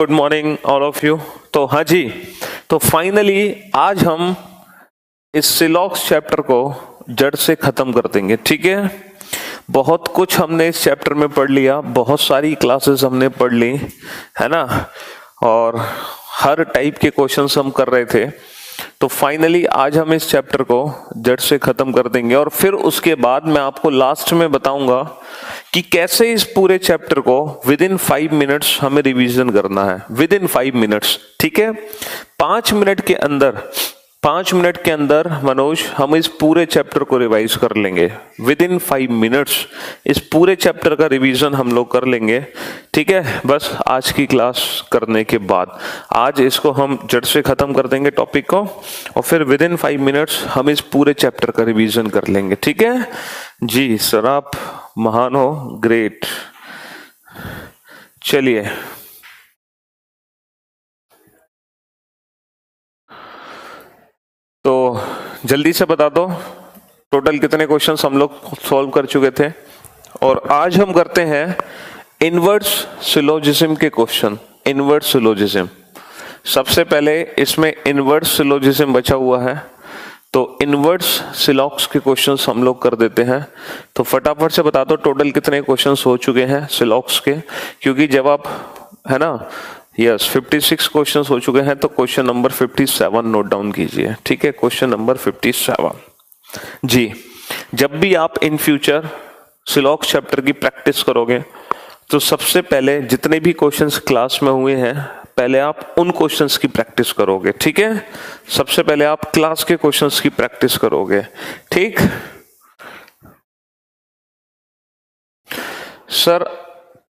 Good morning all of you. तो हाँ जी, तो फाइनली आज हम इस सिलॉक्स चैप्टर को जड़ से खत्म कर देंगे। ठीक है, बहुत कुछ हमने इस चैप्टर में पढ़ लिया, बहुत सारी क्लासेस हमने पढ़ ली है ना, और हर टाइप के क्वेश्चंस हम कर रहे थे। तो फाइनली आज हम इस चैप्टर को जड़ से खत्म कर देंगे और फिर उसके बाद मैं आपको लास्ट में बताऊंगा कि कैसे इस पूरे चैप्टर को विद इन 5 मिनट्स हमें रिवीजन करना है। विद इन 5 मिनट्स, ठीक है, 5 मिनट के अंदर मनोज हम इस पूरे चैप्टर को रिवाइज कर लेंगे। विद इन 5 मिनट्स इस पूरे चैप्टर का रिवीजन हम लोग कर लेंगे। ठीक है, बस आज की क्लास करने के बाद आज इसको हम जड़ से खत्म कर देंगे टॉपिक को, और फिर विद इन 5 मिनट्स हम इस पूरे चैप्टर का रिवीजन कर लेंगे। ठीक है जी सर, आप महान हो, ग्रेट। चलिए, तो जल्दी से बता दो टोटल कितने क्वेश्चंस हम लोग सॉल्व कर चुके थे। और आज हम करते हैं इनवर्स सिलोजिज्म के क्वेश्चन। इनवर्स सिलोजिज्म सबसे पहले इसमें इनवर्स सिलोजिज्म बचा हुआ है, तो इनवर्स सिलॉक्स के क्वेश्चंस हम लोग कर देते हैं। तो फटाफट से बता दो टोटल कितने क्वेश्चंस हो चुके हैं सिलॉक्स के, क्योंकि जब आप है ना, यस 56 क्वेश्चंस हो चुके हैं, तो क्वेश्चन नंबर 57 नोट डाउन कीजिए। ठीक है, क्वेश्चन नंबर 57 जी। जब भी आप इन फ्यूचर सिलॉक्स चैप्टर की प्रैक्टिस करोगे तो सबसे पहले जितने भी क्वेश्चंस क्लास में हुए हैं पहले आप उन क्वेश्चंस की प्रैक्टिस करोगे। ठीक है, सबसे पहले आप क्लास के क्वेश्चंस की प्रैक्टिस करोगे। ठीक सर,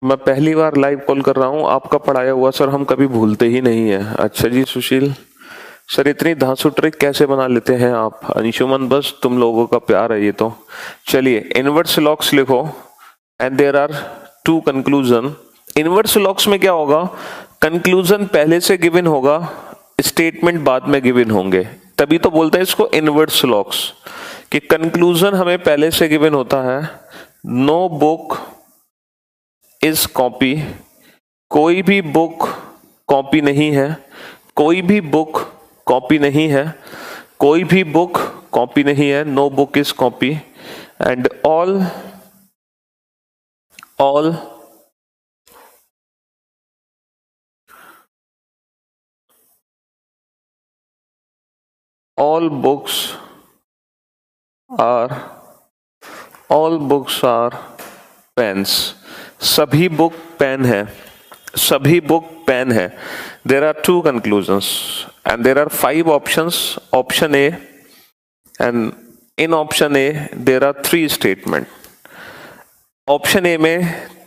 मैं पहली बार लाइव कॉल कर रहा हूं, आपका पढ़ाया हुआ सर हम कभी भूलते ही नहीं है। अच्छा जी सुशील सर, इतनी धांसू ट्रिक कैसे बना लेते हैं आप? अंशुमन, बस तुम लोगों का प्यार है ये तो। चलिए, इनवर्स सिलॉक्स लिखो and there are 2 conclusion. Inverse सिलॉक्स में क्या होगा, कंक्लूजन पहले से गिवन होगा, स्टेटमेंट बाद में गिवन होंगे, तभी तो बोलते हैं इसको इनवर्स सिलॉक्स, कि कंक्लूजन हमें पहले से गिवन होता है। नो बुक इज कॉपी, कोई भी बुक कॉपी नहीं है, कोई भी बुक कॉपी नहीं है, कोई भी बुक कॉपी नहीं है, no book is copy. And all books are pens। सभी बुक पेन है, सभी बुक पेन है। There are 2 conclusions and there are 5 options, option A, and in option A there are 3 statement। Option A में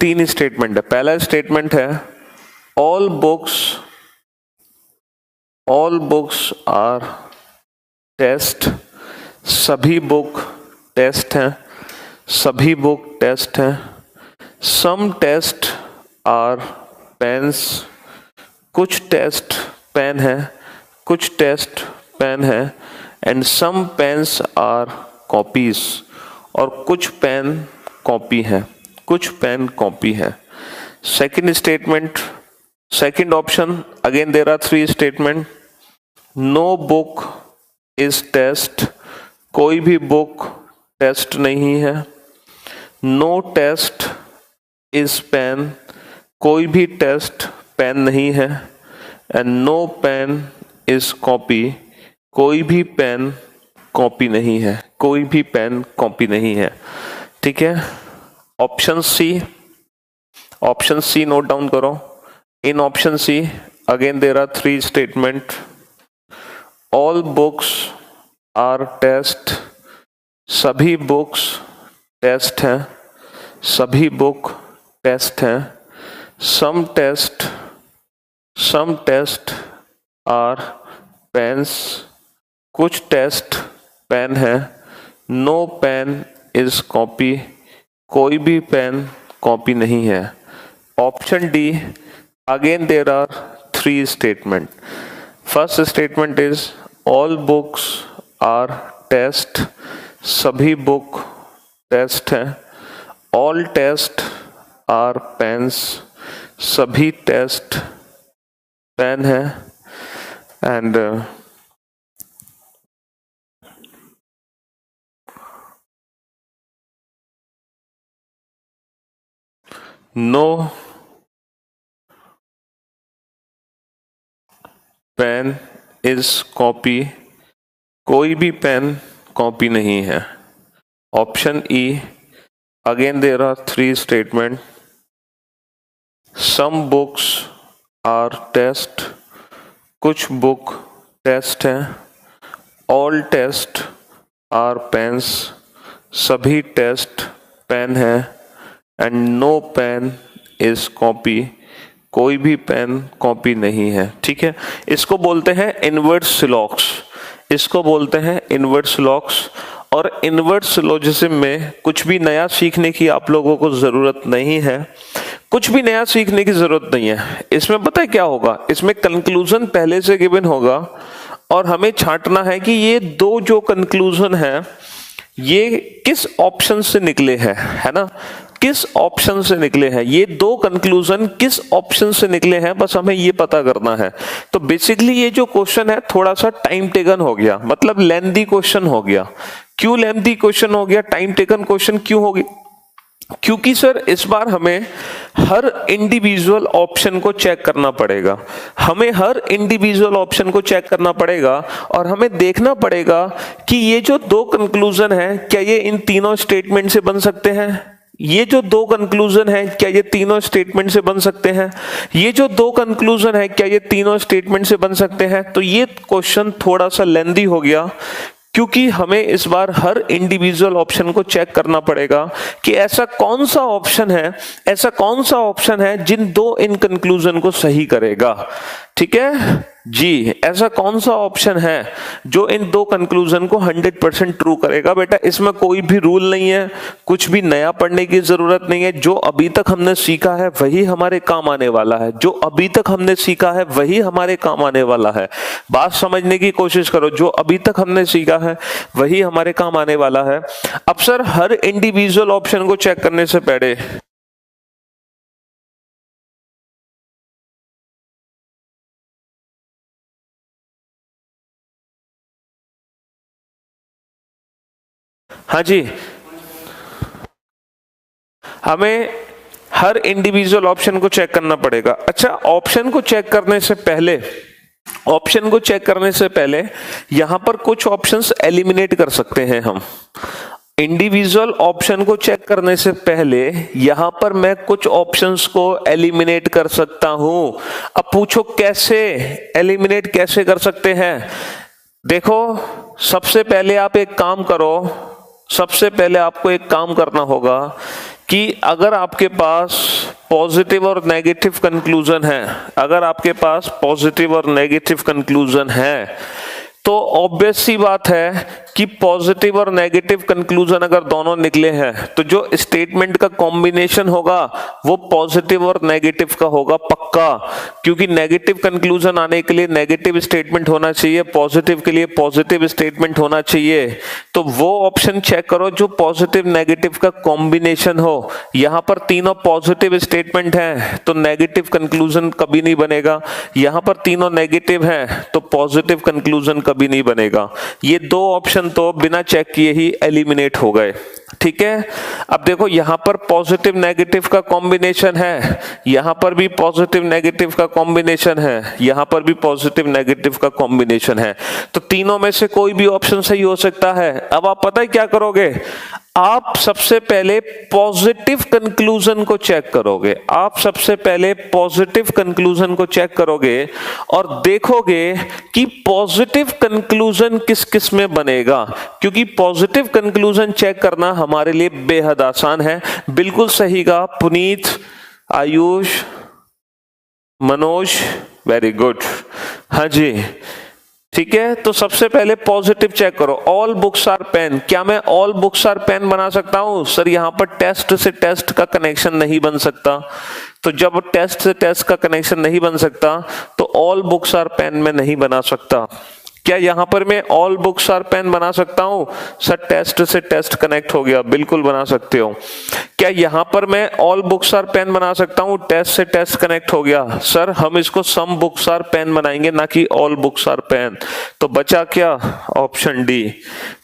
3 statement है। पहला statement है all books are test, सभी book test हैं, सभी बुक टेस्ट हैं। सम टेस्ट आर पेन्स, कुछ test pen है, कुछ टेस्ट पेन है। And some pens are copies, और कुछ पेन कॉपी है, कुछ पेन कॉपी है। Second statement, second option, again there are 3 statement. No book is test, कोई भी बुक टेस्ट नहीं है। नो टेस्ट इज पेन, कोई भी टेस्ट पेन नहीं है। And no pen is copy, कोई भी पेन कॉपी नहीं है, कोई भी पेन कॉपी नहीं है। ठीक है, ऑप्शन सी नोट डाउन करो। In option C again there are 3 statement. All books are test, सभी बुक्स टेस्ट हैं, सभी बुक टेस्ट हैं। सम टेस्ट आर पेन्स, कुछ टेस्ट पेन है। नो पेन इज कॉपी, कोई भी पेन कॉपी नहीं है। Option D, again there are 3 statement. First statement is all books are test, सभी बुक टेस्ट हैं। ऑल टेस्ट आर पेन्स, सभी test pen है and no pen is copy, कोई भी पेन कॉपी नहीं है। Option E, again there are 3 statement, some books are test, कुछ book test हैं, ऑल टेस्ट आर पेन्स, सभी टेस्ट पेन है, and no pen is copy, कोई भी पेन कॉपी नहीं है। ठीक है, इसको बोलते हैं इनवर्स सिलॉक्स, इसको बोलते हैं इनवर्स सिलॉक्स। और इनवर्स सिलोजिज्म में कुछ भी नया सीखने की आप लोगों को जरूरत नहीं है, कुछ भी नया सीखने की जरूरत नहीं है। इसमें पता है क्या होगा, इसमें कंक्लूजन पहले से गिवन होगा और हमें छांटना है कि ये दो जो कंक्लूजन है ये किस ऑप्शन से निकले हैं, है ना, किस ऑप्शन से निकले हैं, ये दो कंक्लूजन किस ऑप्शन से निकले हैं, बस हमें ये पता करना है। तो बेसिकली ये जो क्वेश्चन है थोड़ा सा टाइम टेकन हो गया, मतलब लेंथी क्वेश्चन हो गया। क्यों लेंथी क्वेश्चन हो गया, टाइम टेकन क्वेश्चन क्यों हो गया? क्योंकि सर इस बार हमें हर इंडिविजुअल ऑप्शन को चेक करना पड़ेगा, हमें हर इंडिविजुअल ऑप्शन को चेक करना पड़ेगा और हमें देखना पड़ेगा कि ये जो दो कंक्लूजन है क्या ये इन तीनों स्टेटमेंट से बन सकते हैं, ये जो दो कंक्लूजन है क्या ये तीनों स्टेटमेंट से बन सकते हैं, ये जो दो कंक्लूजन है क्या ये तीनों स्टेटमेंट से बन सकते हैं। तो ये क्वेश्चन थोड़ा सा लेंथी हो गया क्योंकि हमें इस बार हर इंडिविजुअल ऑप्शन को चेक करना पड़ेगा कि ऐसा कौन सा ऑप्शन है, ऐसा कौन सा ऑप्शन है जिन दो इन कंक्लूजन को सही करेगा। ठीक है जी, ऐसा कौन सा ऑप्शन है जो इन दो कंक्लूजन को 100% ट्रू करेगा। बेटा इसमें कोई भी रूल नहीं है, कुछ भी नया पढ़ने की जरूरत नहीं है, जो अभी तक हमने सीखा है वही हमारे काम आने वाला है, जो अभी तक हमने सीखा है वही हमारे काम आने वाला है। बात समझने की कोशिश करो, जो अभी तक हमने सीखा है वही हमारे काम आने वाला है। अब सर हर इंडिविजुअल ऑप्शन को चेक करने से पहले हाँ जी, हमें हर इंडिविजुअल ऑप्शन को चेक करना पड़ेगा। अच्छा, ऑप्शन को चेक करने से पहले, ऑप्शन को चेक करने से पहले यहां पर कुछ ऑप्शंस एलिमिनेट कर सकते हैं हम। इंडिविजुअल ऑप्शन को चेक करने से पहले यहां पर मैं कुछ ऑप्शंस को एलिमिनेट कर सकता हूं। अब पूछो कैसे एलिमिनेट कैसे कर सकते हैं? देखो सबसे पहले आप एक काम करो, सबसे पहले आपको एक काम करना होगा कि अगर आपके पास पॉजिटिव और नेगेटिव कंक्लूजन है, अगर आपके पास पॉजिटिव और नेगेटिव कंक्लूजन है तो ऑब्वियस सी बात है कि पॉजिटिव और नेगेटिव कंक्लूजन अगर दोनों निकले हैं तो जो स्टेटमेंट का कॉम्बिनेशन होगा वो पॉजिटिव और नेगेटिव का होगा पक्का, क्योंकि नेगेटिव कंक्लूजन आने के लिए नेगेटिव स्टेटमेंट होना चाहिए, पॉजिटिव के लिए पॉजिटिव स्टेटमेंट होना चाहिए। तो वो ऑप्शन चेक करो जो पॉजिटिव नेगेटिव का कॉम्बिनेशन हो। यहां पर तीनों पॉजिटिव स्टेटमेंट हैं तो नेगेटिव कंक्लूजन कभी नहीं बनेगा, यहां पर तीनों नेगेटिव हैं तो पॉजिटिव कंक्लूजन कभी नहीं बनेगा। ये दो ऑप्शन तो बिना चेक किए ही एलिमिनेट हो गए। ठीक है, अब देखो यहां पर पॉजिटिव नेगेटिव का कॉम्बिनेशन है, यहां पर भी पॉजिटिव नेगेटिव का कॉम्बिनेशन है, यहां पर भी पॉजिटिव नेगेटिव का कॉम्बिनेशन है, तो तीनों में से कोई भी ऑप्शन सही हो सकता है। अब आप पता है क्या करोगे, आप सबसे पहले पॉजिटिव कंक्लूजन को चेक करोगे, आप सबसे पहले पॉजिटिव कंक्लूजन को चेक करोगे और देखोगे कि पॉजिटिव कंक्लूजन किस किस में बनेगा, क्योंकि पॉजिटिव कंक्लूजन चेक करना हमारे लिए बेहद आसान है। बिल्कुल सही कहा पुनीत, आयुष, मनोज, वेरी गुड। हाँ जी ठीक है, तो सबसे पहले पॉजिटिव चेक करो, ऑल बुक्स आर पेन। क्या मैं ऑल बुक्स आर पेन बना सकता हूं? सर यहां पर टेस्ट से टेस्ट का कनेक्शन नहीं बन सकता, तो जब टेस्ट से टेस्ट का कनेक्शन नहीं बन सकता तो ऑल बुक्स आर पेन में नहीं बना सकता। क्या यहां पर मैं ऑल बुक्स आर पेन बना सकता हूं? सर टेस्ट से टेस्ट कनेक्ट हो गया, बिल्कुल बना सकते हो। क्या यहां पर मैं ऑल बुक्स आर पेन बना सकता हूं? टेस्ट से टेस्ट कनेक्ट हो गया। सर हम इसको सम बुक्स आर पेन बनाएंगे, ना कि ऑल बुक्स आर पेन। तो बचा क्या? Option D.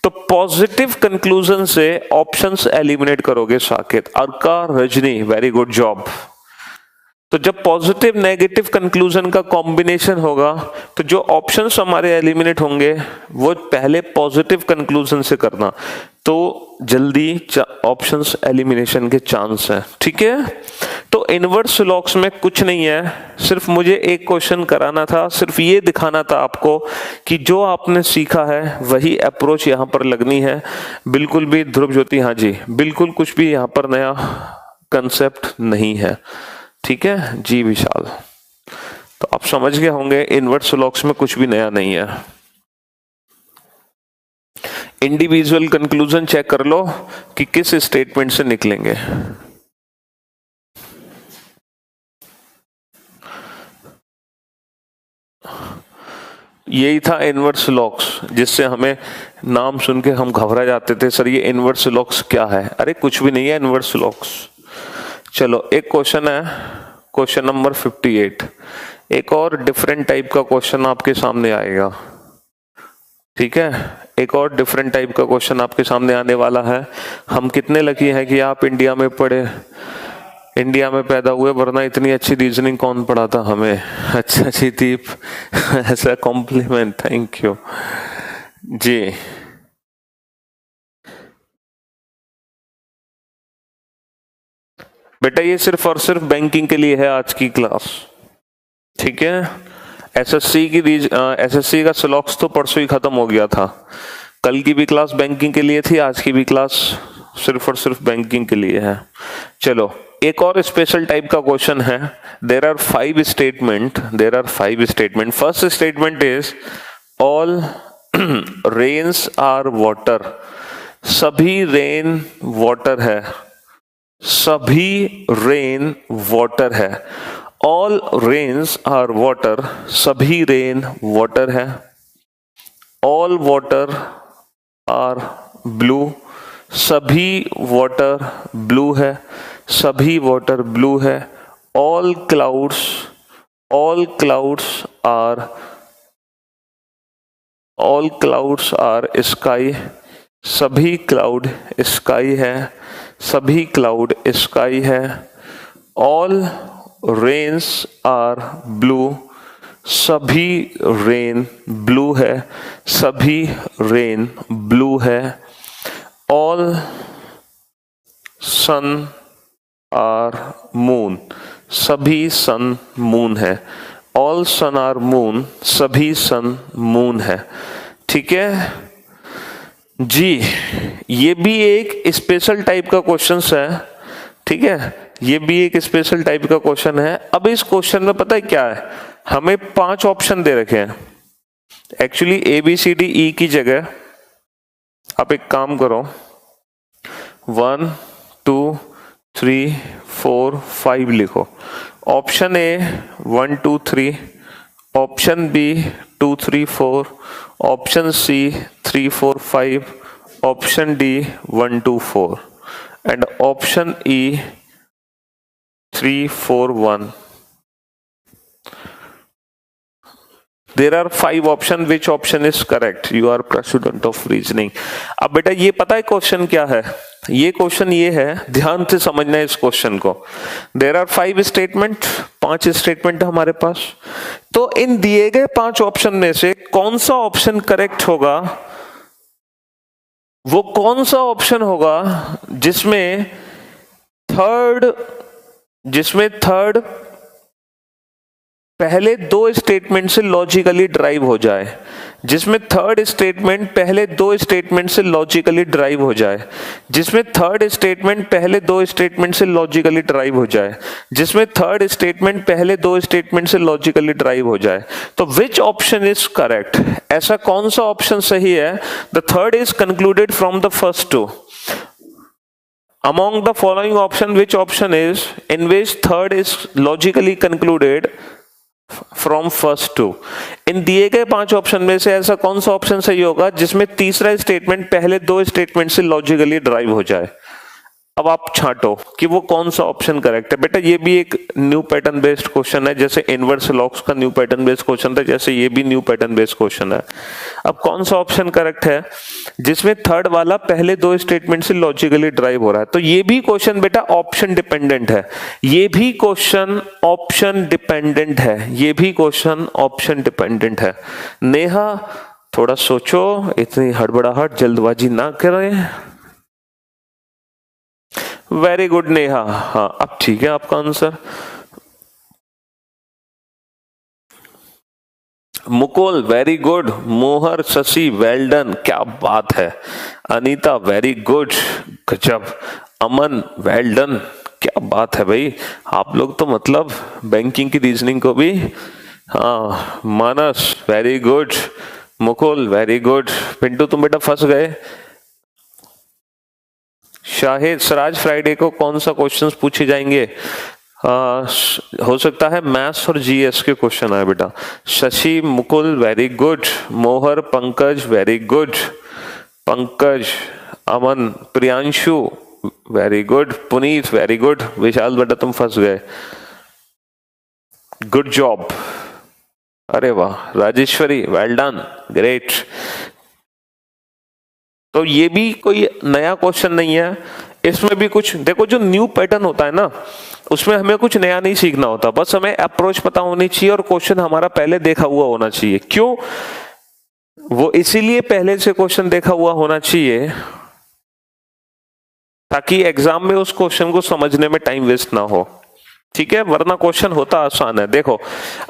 तो पॉजिटिव कंक्लूजन से ऑप्शंस एलिमिनेट करोगे साकेत। अर्का, रजनी, वेरी गुड जॉब। तो जब पॉजिटिव नेगेटिव कंक्लूजन का कॉम्बिनेशन होगा तो जो ऑप्शंस हमारे एलिमिनेट होंगे वो पहले पॉजिटिव कंक्लूजन से करना, तो जल्दी ऑप्शंस एलिमिनेशन के चांस है। ठीक है, तो इनवर्स लॉक्स में कुछ नहीं है, सिर्फ मुझे एक क्वेश्चन कराना था, सिर्फ ये दिखाना था आपको कि जो आपने सीखा है वही अप्रोच यहाँ पर लगनी है। बिल्कुल भी ध्रुव ज्योति, हाँ जी, बिल्कुल कुछ भी यहाँ पर नया कंसेप्ट नहीं है। ठीक है जी विशाल, तो आप समझ गए होंगे इनवर्स लॉक्स में कुछ भी नया नहीं है। इंडिविजुअल कंक्लूजन चेक कर लो कि किस स्टेटमेंट से निकलेंगे। यही था इनवर्स लॉक्स, जिससे हमें नाम सुन के हम घबरा जाते थे, सर ये इनवर्स लॉक्स क्या है? अरे कुछ भी नहीं है इनवर्स लॉक्स। चलो एक क्वेश्चन है, क्वेश्चन नंबर 58। एक और डिफरेंट टाइप का क्वेश्चन आपके सामने आएगा। ठीक है, एक और डिफरेंट टाइप का क्वेश्चन आपके सामने आने वाला है। हम कितने लकी हैं कि आप इंडिया में पढ़े, इंडिया में पैदा हुए, वरना इतनी अच्छी रीजनिंग कौन पढ़ाता हमें। अच्छा जी दीप, ऐसा कॉम्प्लीमेंट, थैंक यू जी। बेटा ये सिर्फ और सिर्फ बैंकिंग के लिए है आज की क्लास। ठीक है, एसएससी का स्लॉक्स तो परसों ही खत्म हो गया था। कल की भी क्लास बैंकिंग के लिए थी, आज की भी क्लास सिर्फ और सिर्फ बैंकिंग के लिए है। चलो एक और स्पेशल टाइप का क्वेश्चन है। There are 5 statement, first statement is all rains are water. सभी रेन वाटर है, सभी रेन वाटर है। ऑल रेन्स आर वाटर, सभी रेन वाटर है। ऑल वाटर आर ब्लू, सभी वाटर ब्लू है, सभी वाटर ब्लू है। ऑल क्लाउड्स आर स्काई, सभी क्लाउड स्काई है, सभी क्लाउड स्काई है। ऑल रेन्स आर ब्लू, सभी रेन ब्लू है, सभी रेन ब्लू है। ऑल सन आर मून, सभी सन मून है। ऑल सन आर मून, सभी सन मून है। ठीक है जी, ये भी एक स्पेशल टाइप का क्वेश्चन है। ठीक है, ये भी एक स्पेशल टाइप का क्वेश्चन है। अब इस क्वेश्चन में पता है क्या है, हमें 5 ऑप्शन दे रखे हैं। एक्चुअली ABCDE की जगह आप एक काम करो, 1 2 3 4 5 लिखो। Option A 1 2 3, option B 2 3 4, option C 3 4 5, option D 1 2 4 and option E 3 4 1। There are 5 options. Which option is correct? You are president of reasoning. अब बेटा ये पता है क्वेश्चन क्या है? ये क्वेश्चन ये है, ध्यान से समझना है इस क्वेश्चन को। There are 5 स्टेटमेंट, 5 स्टेटमेंट है हमारे पास। तो इन दिए गए 5 ऑप्शन में से कौन सा ऑप्शन करेक्ट होगा? वो कौन सा ऑप्शन होगा जिसमें थर्ड पहले 2 स्टेटमेंट से लॉजिकली ड्राइव हो जाए, जिसमें थर्ड स्टेटमेंट पहले 2 स्टेटमेंट से लॉजिकली ड्राइव हो जाए, जिसमें थर्ड स्टेटमेंट पहले 2 स्टेटमेंट से लॉजिकली ड्राइव हो जाए, जिसमें थर्ड स्टेटमेंट पहले 2 स्टेटमेंट से लॉजिकली ड्राइव हो जाए। तो विच ऑप्शन इज करेक्ट? ऐसा कौन सा ऑप्शन सही है? The third is concluded from the first 2। Among the following option, which option is in which third is logically concluded from first 2? इन दिए गए 5 ऑप्शन में से ऐसा कौन सा ऑप्शन सही होगा जिसमें तीसरा स्टेटमेंट पहले 2 स्टेटमेंट से लॉजिकली ड्राइव हो जाए? अब आप छांटो कि वो कौन सा ऑप्शन करेक्ट है। बेटा ये भी एक न्यू पैटर्न बेस्ड क्वेश्चन है, जैसे इनवर्स लॉग्स का न्यू पैटर्न बेस्ड क्वेश्चन था, जैसे ये भी न्यू पैटर्न बेस्ड क्वेश्चन है। अब कौन सा ऑप्शन करेक्ट है जिसमें थर्ड वाला पहले 2 स्टेटमेंट से लॉजिकली ड्राइव हो रहा है? तो ये भी क्वेश्चन बेटा ऑप्शन डिपेंडेंट है, ये भी क्वेश्चन ऑप्शन डिपेंडेंट है, ये भी क्वेश्चन ऑप्शन डिपेंडेंट है। नेहा थोड़ा सोचो, इतनी हड़बड़ाहट जल्दबाजी ना करें। वेरी गुड नेहा, हाँ अब ठीक है आपका आंसर। मुकुल वेरी गुड, मोहर शशि वेल डन, क्या बात है। अनीता वेरी गुड, गजब। अमन वेल डन, क्या बात है भाई, आप लोग तो मतलब बैंकिंग की रीजनिंग को भी, हाँ। Manas very good, Mukul very good. Pintu तुम बेटा फंस गए। शाहिद सराज फ्राइडे को कौन सा क्वेश्चंस पूछे जाएंगे? हो सकता है मैथ्स और जीएस के क्वेश्चन आए बेटा। Shashi Mukul very good, Mohar Pankaj very good, Pankaj Aman Priyanshu very good, Puneet very good. Vishal बेटा तुम फंस गए, गुड जॉब, अरे वाह। Rajeshwari well done, great. तो ये भी कोई नया क्वेश्चन नहीं है, इसमें भी कुछ देखो, जो न्यू पैटर्न होता है ना उसमें हमें कुछ नया नहीं सीखना होता, बस हमें अप्रोच पता होनी चाहिए और क्वेश्चन हमारा पहले देखा हुआ होना चाहिए। क्यों? वो इसीलिए पहले से क्वेश्चन देखा हुआ होना चाहिए ताकि एग्जाम में उस क्वेश्चन को समझने में टाइम वेस्ट ना हो, ठीक है, वरना क्वेश्चन होता आसान है। देखो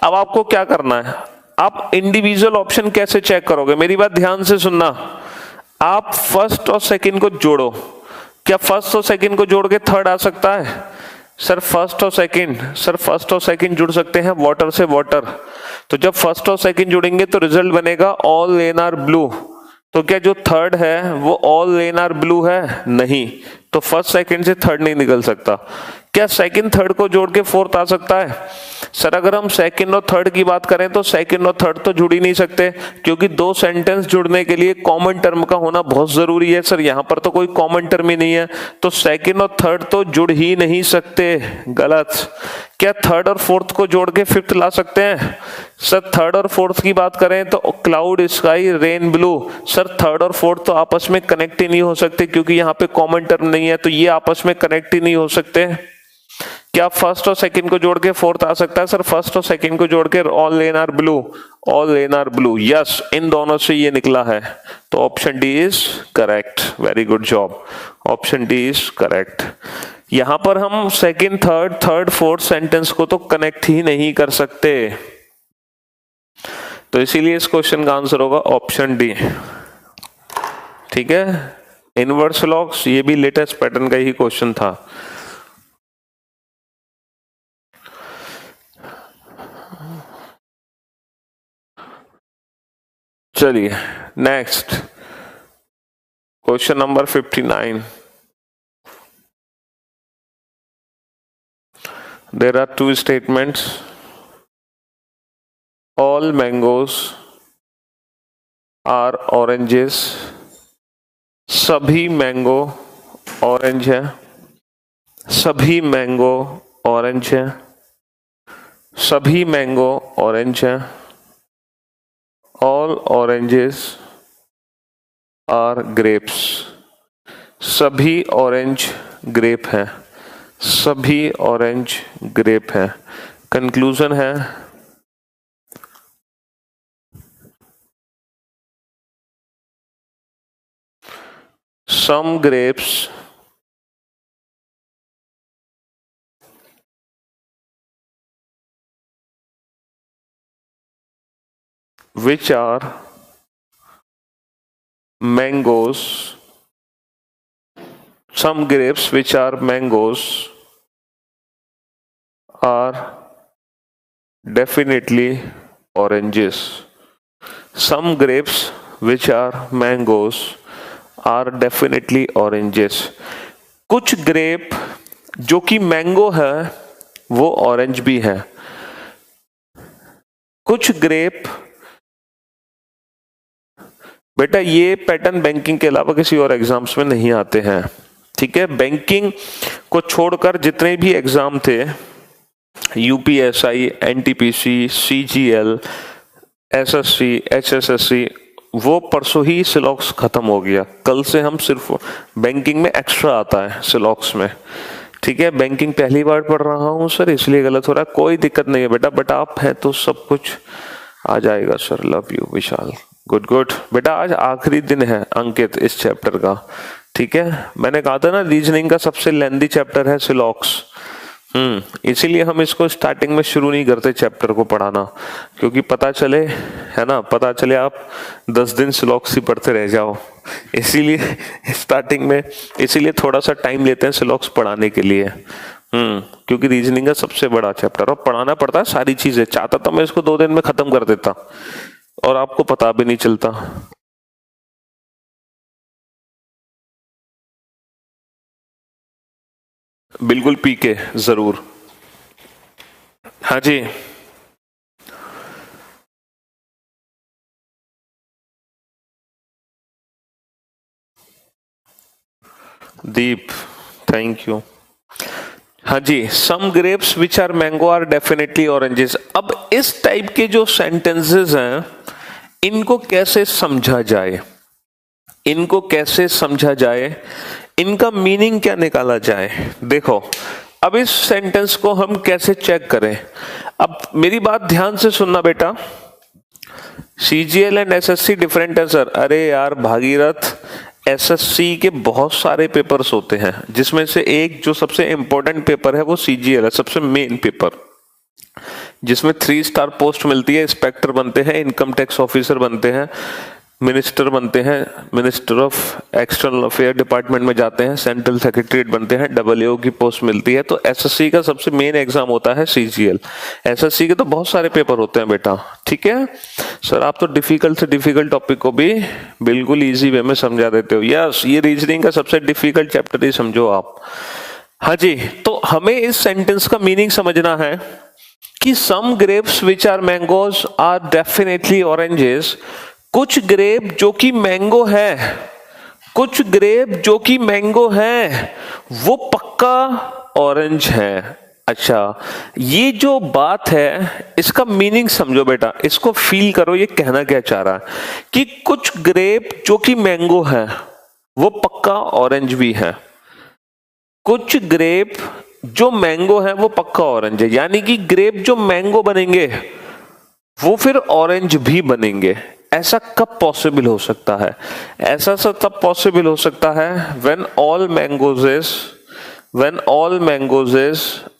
अब आपको क्या करना है, आप इंडिविजुअल ऑप्शन कैसे चेक करोगे, मेरी बात ध्यान से सुनना। आप फर्स्ट और सेकंड को जोड़ो। क्या फर्स्ट और सेकंड को जोड़ के थर्ड आ सकता है? सर फर्स्ट और सेकंड जुड़ सकते हैं वाटर से वाटर। तो जब फर्स्ट और सेकंड जुड़ेंगे तो रिजल्ट बनेगा ऑल लेन आर ब्लू। तो क्या जो थर्ड है वो ऑल लेन आर ब्लू है? नहीं, तो फर्स्ट सेकंड से थर्ड नहीं निकल सकता। क्या सेकंड थर्ड को जोड़ के फोर्थ आ सकता है? सर अगर हम सेकंड और थर्ड की बात करें तो सेकंड और थर्ड तो जुड़ ही नहीं सकते, क्योंकि 2 सेंटेंस जुड़ने के लिए कॉमन टर्म का होना बहुत जरूरी है। सर यहाँ पर तो कोई कॉमन टर्म ही नहीं है, तो सेकंड और थर्ड तो जुड़ ही नहीं सकते, गलत। क्या थर्ड और फोर्थ को जोड़ के फिफ्थ ला सकते हैं? सर थर्ड और फोर्थ की बात करें तो cloud sky rain blue. Sir third और फोर्थ तो आपस में कनेक्ट ही नहीं हो सकते, क्योंकि यहाँ पे कॉमन टर्म नहीं है, तो ये आपस में कनेक्ट ही नहीं हो सकते। क्या फर्स्ट और सेकंड को जोड़ के फोर्थ आ सकता है? सर फर्स्ट और सेकंड को जोड़ के all lane are blue, all lane are blue, yes, इन दोनों से ये निकला है, तो option D is correct. Very good job, option D is correct. यहां पर हम सेकंड थर्ड फोर्थ सेंटेंस को तो कनेक्ट ही नहीं कर सकते, तो इसीलिए इस क्वेश्चन का आंसर होगा ऑप्शन डी, ठीक है। इनवर्स लॉग्स ये भी लेटेस्ट पैटर्न का ही क्वेश्चन था। चलिए next question number 59। There are 2 statements. All mangoes are oranges. सभी मैंगो ऑरेंज है, सभी मैंगो ऑरेंज है, सभी मैंगो ऑरेंज है। All oranges are grapes. सभी ऑरेंज ग्रेप है, सभी ऑरेंज ग्रेप है। कंक्लूजन है some grapes which are mangoes, some grapes which are mangoes are definitely oranges. Some grapes which are mangoes are definitely oranges. कुछ grape जो कि mango है वो ऑरेंज भी है, कुछ ग्रेप बेटा ये पैटर्न बैंकिंग के अलावा किसी और एग्जाम्स में नहीं आते हैं, ठीक है। बैंकिंग को छोड़कर जितने भी एग्जाम थे, UPSI, NTPC, CGL, SSC, HSSC, वो परसों ही सिलॉक्स खत्म हो गया। कल से हम सिर्फ बैंकिंग में एक्स्ट्रा आता है सिलॉक्स में, ठीक है। बैंकिंग पहली बार पढ़ रहा हूँ सर, इसलिए गलत हो रहा है, कोई दिक्कत नहीं है बेटा, बट आप हैं तो सब कुछ आ जाएगा sir. Love you Vishal, good good. बेटा आज आखिरी दिन है अंकित इस चैप्टर का, ठीक है। मैंने कहा था ना रीजनिंग का सबसे लेंथी चैप्टर है सिलॉक्स, इसीलिए हम इसको स्टार्टिंग में शुरू नहीं करते चैप्टर को पढ़ाना, क्योंकि पता चले, है ना, पता चले आप 10 दिन सिलॉक्स ही पढ़ते रह जाओ, इसीलिए स्टार्टिंग में इसीलिए थोड़ा सा टाइम लेते हैं सिलॉक्स पढ़ाने के लिए, क्योंकि रीजनिंग का सबसे बड़ा चैप्टर और पढ़ाना पड़ता है सारी चीजें। चाहता तो मैं इसको 2 दिन में खत्म कर देता और आपको पता भी नहीं चलता। बिल्कुल पीके जरूर, हाँ जी। दीप, थैंक यू। हाँ जी, some grapes which are mango are definitely oranges. अब इस टाइप के जो सेंटेंसेस हैं इनको कैसे समझा जाए, इनको कैसे समझा जाए, इनका मीनिंग क्या निकाला जाए। देखो अब इस सेंटेंस को हम कैसे चेक करें। अब मेरी बात ध्यान से सुनना बेटा, सीजीएल एंड एसएससी डिफरेंट है सर। अरे यार भागीरथ, एसएससी के बहुत सारे पेपर्स होते हैं, जिसमें से एक जो सबसे इंपॉर्टेंट पेपर है वो सीजीएल है, सबसे मेन पेपर, जिसमें 3 स्टार पोस्ट मिलती है, इंस्पेक्टर बनते हैं, इनकम टैक्स ऑफिसर बनते हैं, मिनिस्टर बनते हैं, minister of external affair department में जाते हैं, सेंट्रल सेक्रेटरीट बनते हैं, डब्ल्यूओ की पोस्ट मिलती है। तो एसएससी का सबसे मेन एग्जाम होता है सीजीएल। एसएससी के तो बहुत सारे पेपर होते हैं बेटा, ठीक है सर। आप तो डिफिकल्ट से डिफिकल्ट टॉपिक को भी बिल्कुल इजी वे में समझा देते हो। यस, ये रीजनिंग का सबसे डिफिकल्ट चैप्टर ही समझो आप। हाँ जी, तो हमें इस सेंटेंस का मीनिंग समझना है कि some grapes which are mangoes are definitely oranges. कुछ ग्रेप जो कि मैंगो है, कुछ ग्रेप जो कि मैंगो है वो पक्का ऑरेंज है। अच्छा, ये जो बात है इसका मीनिंग समझो बेटा, इसको फील करो, ये कहना क्या चाह रहा है कि कुछ ग्रेप जो कि मैंगो है वो पक्का ऑरेंज भी है, कुछ ग्रेप जो मैंगो है वो पक्का ऑरेंज है। यानी कि ग्रेप जो मैंगो बनेंगे वो फिर ऑरेंज भी बनेंगे। ऐसा कब पॉसिबल हो सकता है? ऐसा सब तब पॉसिबल हो सकता है when all mangoes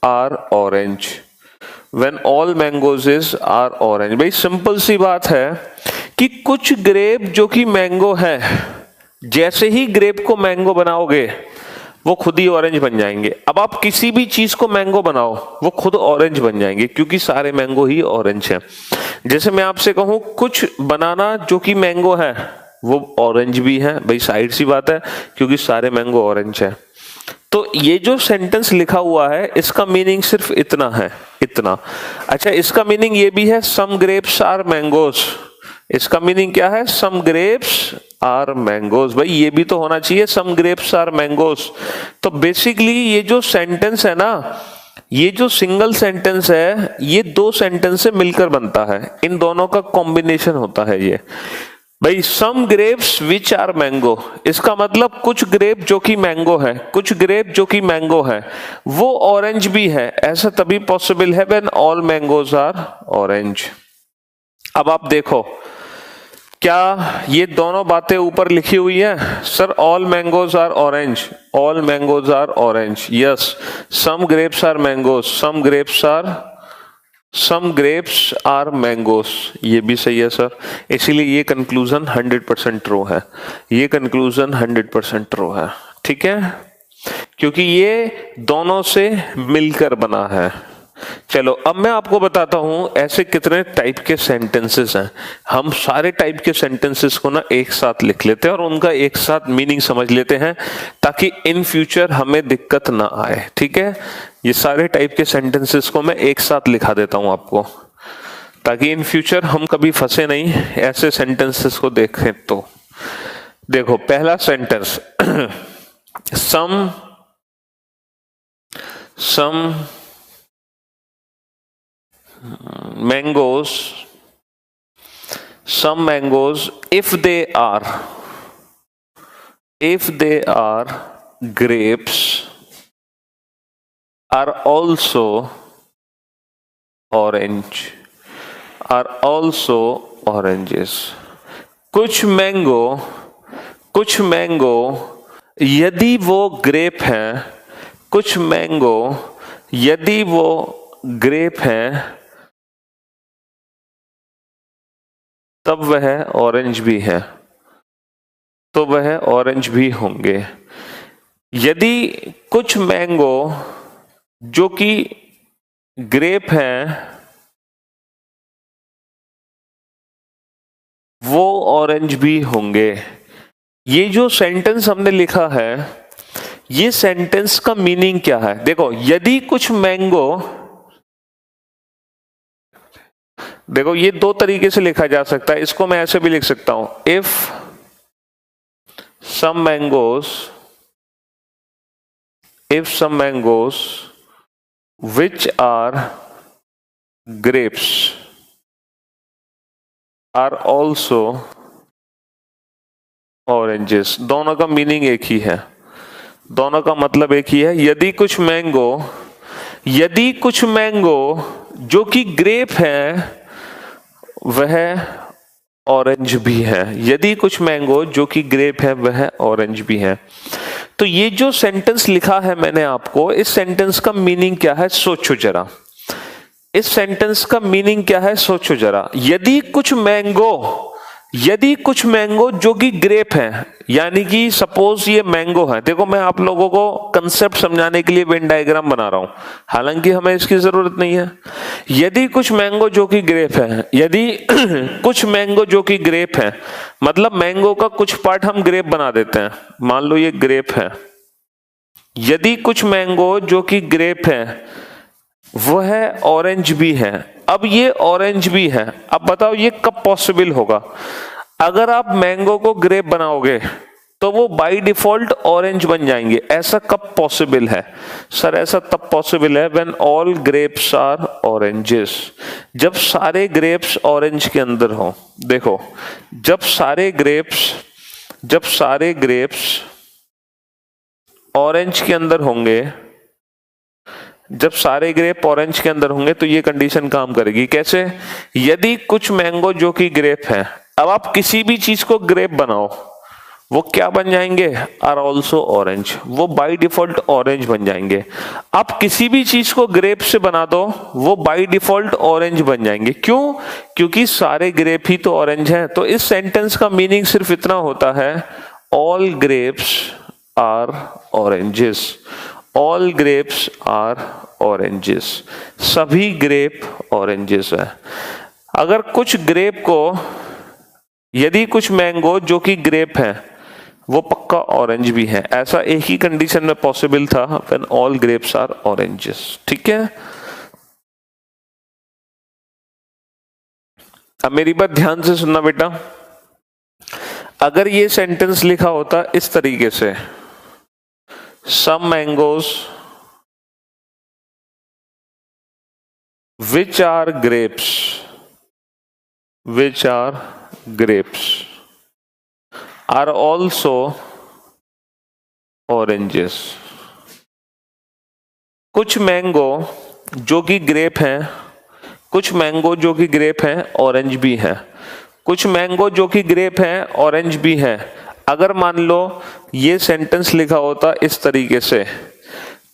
are orange, when all mangoes are orange। भाई सिंपल सी बात है कि कुछ ग्रेप जो कि मैंगो है, जैसे ही ग्रेप को मैंगो बनाओगे वो खुद ही ऑरेंज बन जाएंगे। अब आप किसी भी चीज को मैंगो बनाओ वो खुद ऑरेंज बन जाएंगे, क्योंकि सारे मैंगो ही ऑरेंज हैं। जैसे मैं आपसे कहूं कुछ बनाना जो कि मैंगो है वो ऑरेंज भी है, भाई साइड सी बात है, क्योंकि सारे मैंगो ऑरेंज है। तो ये जो सेंटेंस लिखा हुआ है इसका मीनिंग सिर्फ इतना है, इतना। अच्छा, इसका मीनिंग ये भी है सम ग्रेप्स आर मैंगोज। इसका मीनिंग क्या है? सम ग्रेप्स आर मैंगोज। भाई ये भी तो होना चाहिए, सम ग्रेप्स आर मैंगोज। तो बेसिकली ये जो सेंटेंस है ना, ये जो सिंगल सेंटेंस है ये 2 सेंटेंस से मिलकर बनता है, इन दोनों का कॉम्बिनेशन होता है ये। भाई सम ग्रेप्स विच आर मैंगो, इसका मतलब कुछ ग्रेप जो कि मैंगो है, कुछ ग्रेप जो कि मैंगो है वो ऑरेंज भी है। ऐसा तभी पॉसिबल है when all mangoes are orange. अब आप देखो, क्या ये दोनों बातें ऊपर लिखी हुई है? Sir all mangoes are orange, all mangoes are orange. Yes, some grapes are mangoes, some grapes are mangoes, ये भी सही है सर। इसीलिए ये कंक्लूजन 100% ट्रू है, ये कंक्लूजन 100% ट्रू है, ठीक है, क्योंकि ये दोनों से मिलकर बना है। चलो अब मैं आपको बताता हूं ऐसे कितने टाइप के सेंटेंसेस हैं। हम सारे टाइप के सेंटेंसेस को ना एक साथ लिख लेते हैं और उनका एक साथ मीनिंग समझ लेते हैं, ताकि इन फ्यूचर हमें दिक्कत ना आए, ठीक है। ये सारे टाइप के सेंटेंसेस को मैं एक साथ लिखा देता हूं आपको, ताकि इन फ्यूचर हम कभी फंसे नहीं ऐसे सेंटेंसेस को देखें तो। देखो पहला sentence, some mangoes, some mangoes if they are grapes are also oranges. कुछ मैंगो यदि वो ग्रेप हैं, कुछ मैंगो यदि वो ग्रेप हैं तब वह ऑरेंज भी है, तो वह ऑरेंज भी होंगे। यदि कुछ मैंगो जो कि ग्रेप हैं वो ऑरेंज भी होंगे। ये जो सेंटेंस हमने लिखा है, ये सेंटेंस का मीनिंग क्या है? देखो, यदि कुछ मैंगो, देखो ये दो तरीके से लिखा जा सकता है। इसको मैं ऐसे भी लिख सकता हूं, if some mangoes which are grapes are also oranges. दोनों का मीनिंग एक ही है, दोनों का मतलब एक ही है। यदि कुछ मैंगो जो कि ग्रेप है वह ऑरेंज भी है। यदि कुछ मैंगो जो कि ग्रेप है वह ऑरेंज भी है। तो ये जो सेंटेंस लिखा है मैंने आपको, इस सेंटेंस का मीनिंग क्या है सोचो जरा। इस सेंटेंस का मीनिंग क्या है सोचो जरा। यदि कुछ मैंगो जो कि ग्रेप है, यानी कि सपोज ये मैंगो है। देखो मैं आप लोगों को कंसेप्ट समझाने के लिए वेन डायग्राम बना रहा हूं, हालांकि हमें इसकी जरूरत नहीं है। यदि कुछ मैंगो जो कि ग्रेप है, यदि कुछ मैंगो जो कि ग्रेप है, मतलब मैंगो का कुछ पार्ट हम ग्रेप बना देते हैं। मान लो ये ग्रेप है। यदि कुछ मैंगो जो कि ग्रेप है वह ऑरेंज भी है। अब ये ऑरेंज भी है, अब बताओ ये कब पॉसिबल होगा? अगर आप मैंगो को ग्रेप बनाओगे तो वो बाय डिफॉल्ट ऑरेंज बन जाएंगे। ऐसा कब पॉसिबल है? सर ऐसा तब पॉसिबल है when all grapes are oranges, जब सारे ग्रेप्स ऑरेंज के अंदर हो। देखो जब सारे ग्रेप्स ऑरेंज के अंदर होंगे, जब सारे ग्रेप ऑरेंज के अंदर होंगे तो ये कंडीशन काम करेगी। कैसे? यदि कुछ मैंगो जो कि ग्रेप है, अब आप किसी भी चीज को ग्रेप बनाओ वो क्या बन जाएंगे? आर ऑल्सो ऑरेंज, वो बाय डिफॉल्ट ऑरेंज बन जाएंगे। आप किसी भी चीज को ग्रेप से बना दो वो बाय डिफॉल्ट ऑरेंज बन जाएंगे। क्यों? क्योंकि सारे ग्रेप ही तो ऑरेंज हैं। तो इस सेंटेंस का मीनिंग सिर्फ इतना होता है, all grapes are oranges, all grapes are oranges, सभी ग्रेप ऑरेंजेस है। अगर कुछ ग्रेप को, यदि कुछ मैंगो जो कि ग्रेप है वो पक्का ऑरेंज भी है। ऐसा एक ही कंडीशन में पॉसिबल था, when all grapes are oranges. ठीक है, अब मेरी बात ध्यान से सुनना बेटा। अगर ये सेंटेंस लिखा होता इस तरीके से, some mangoes which are grapes are also oranges। कुछ मैंगो जो कि ग्रेप हैं, कुछ मैंगो जो कि ग्रेप हैं ऑरेंज भी है, कुछ मैंगो जो कि ग्रेप हैं ऑरेंज भी है। अगर मान लो ये सेंटेंस लिखा होता इस तरीके से,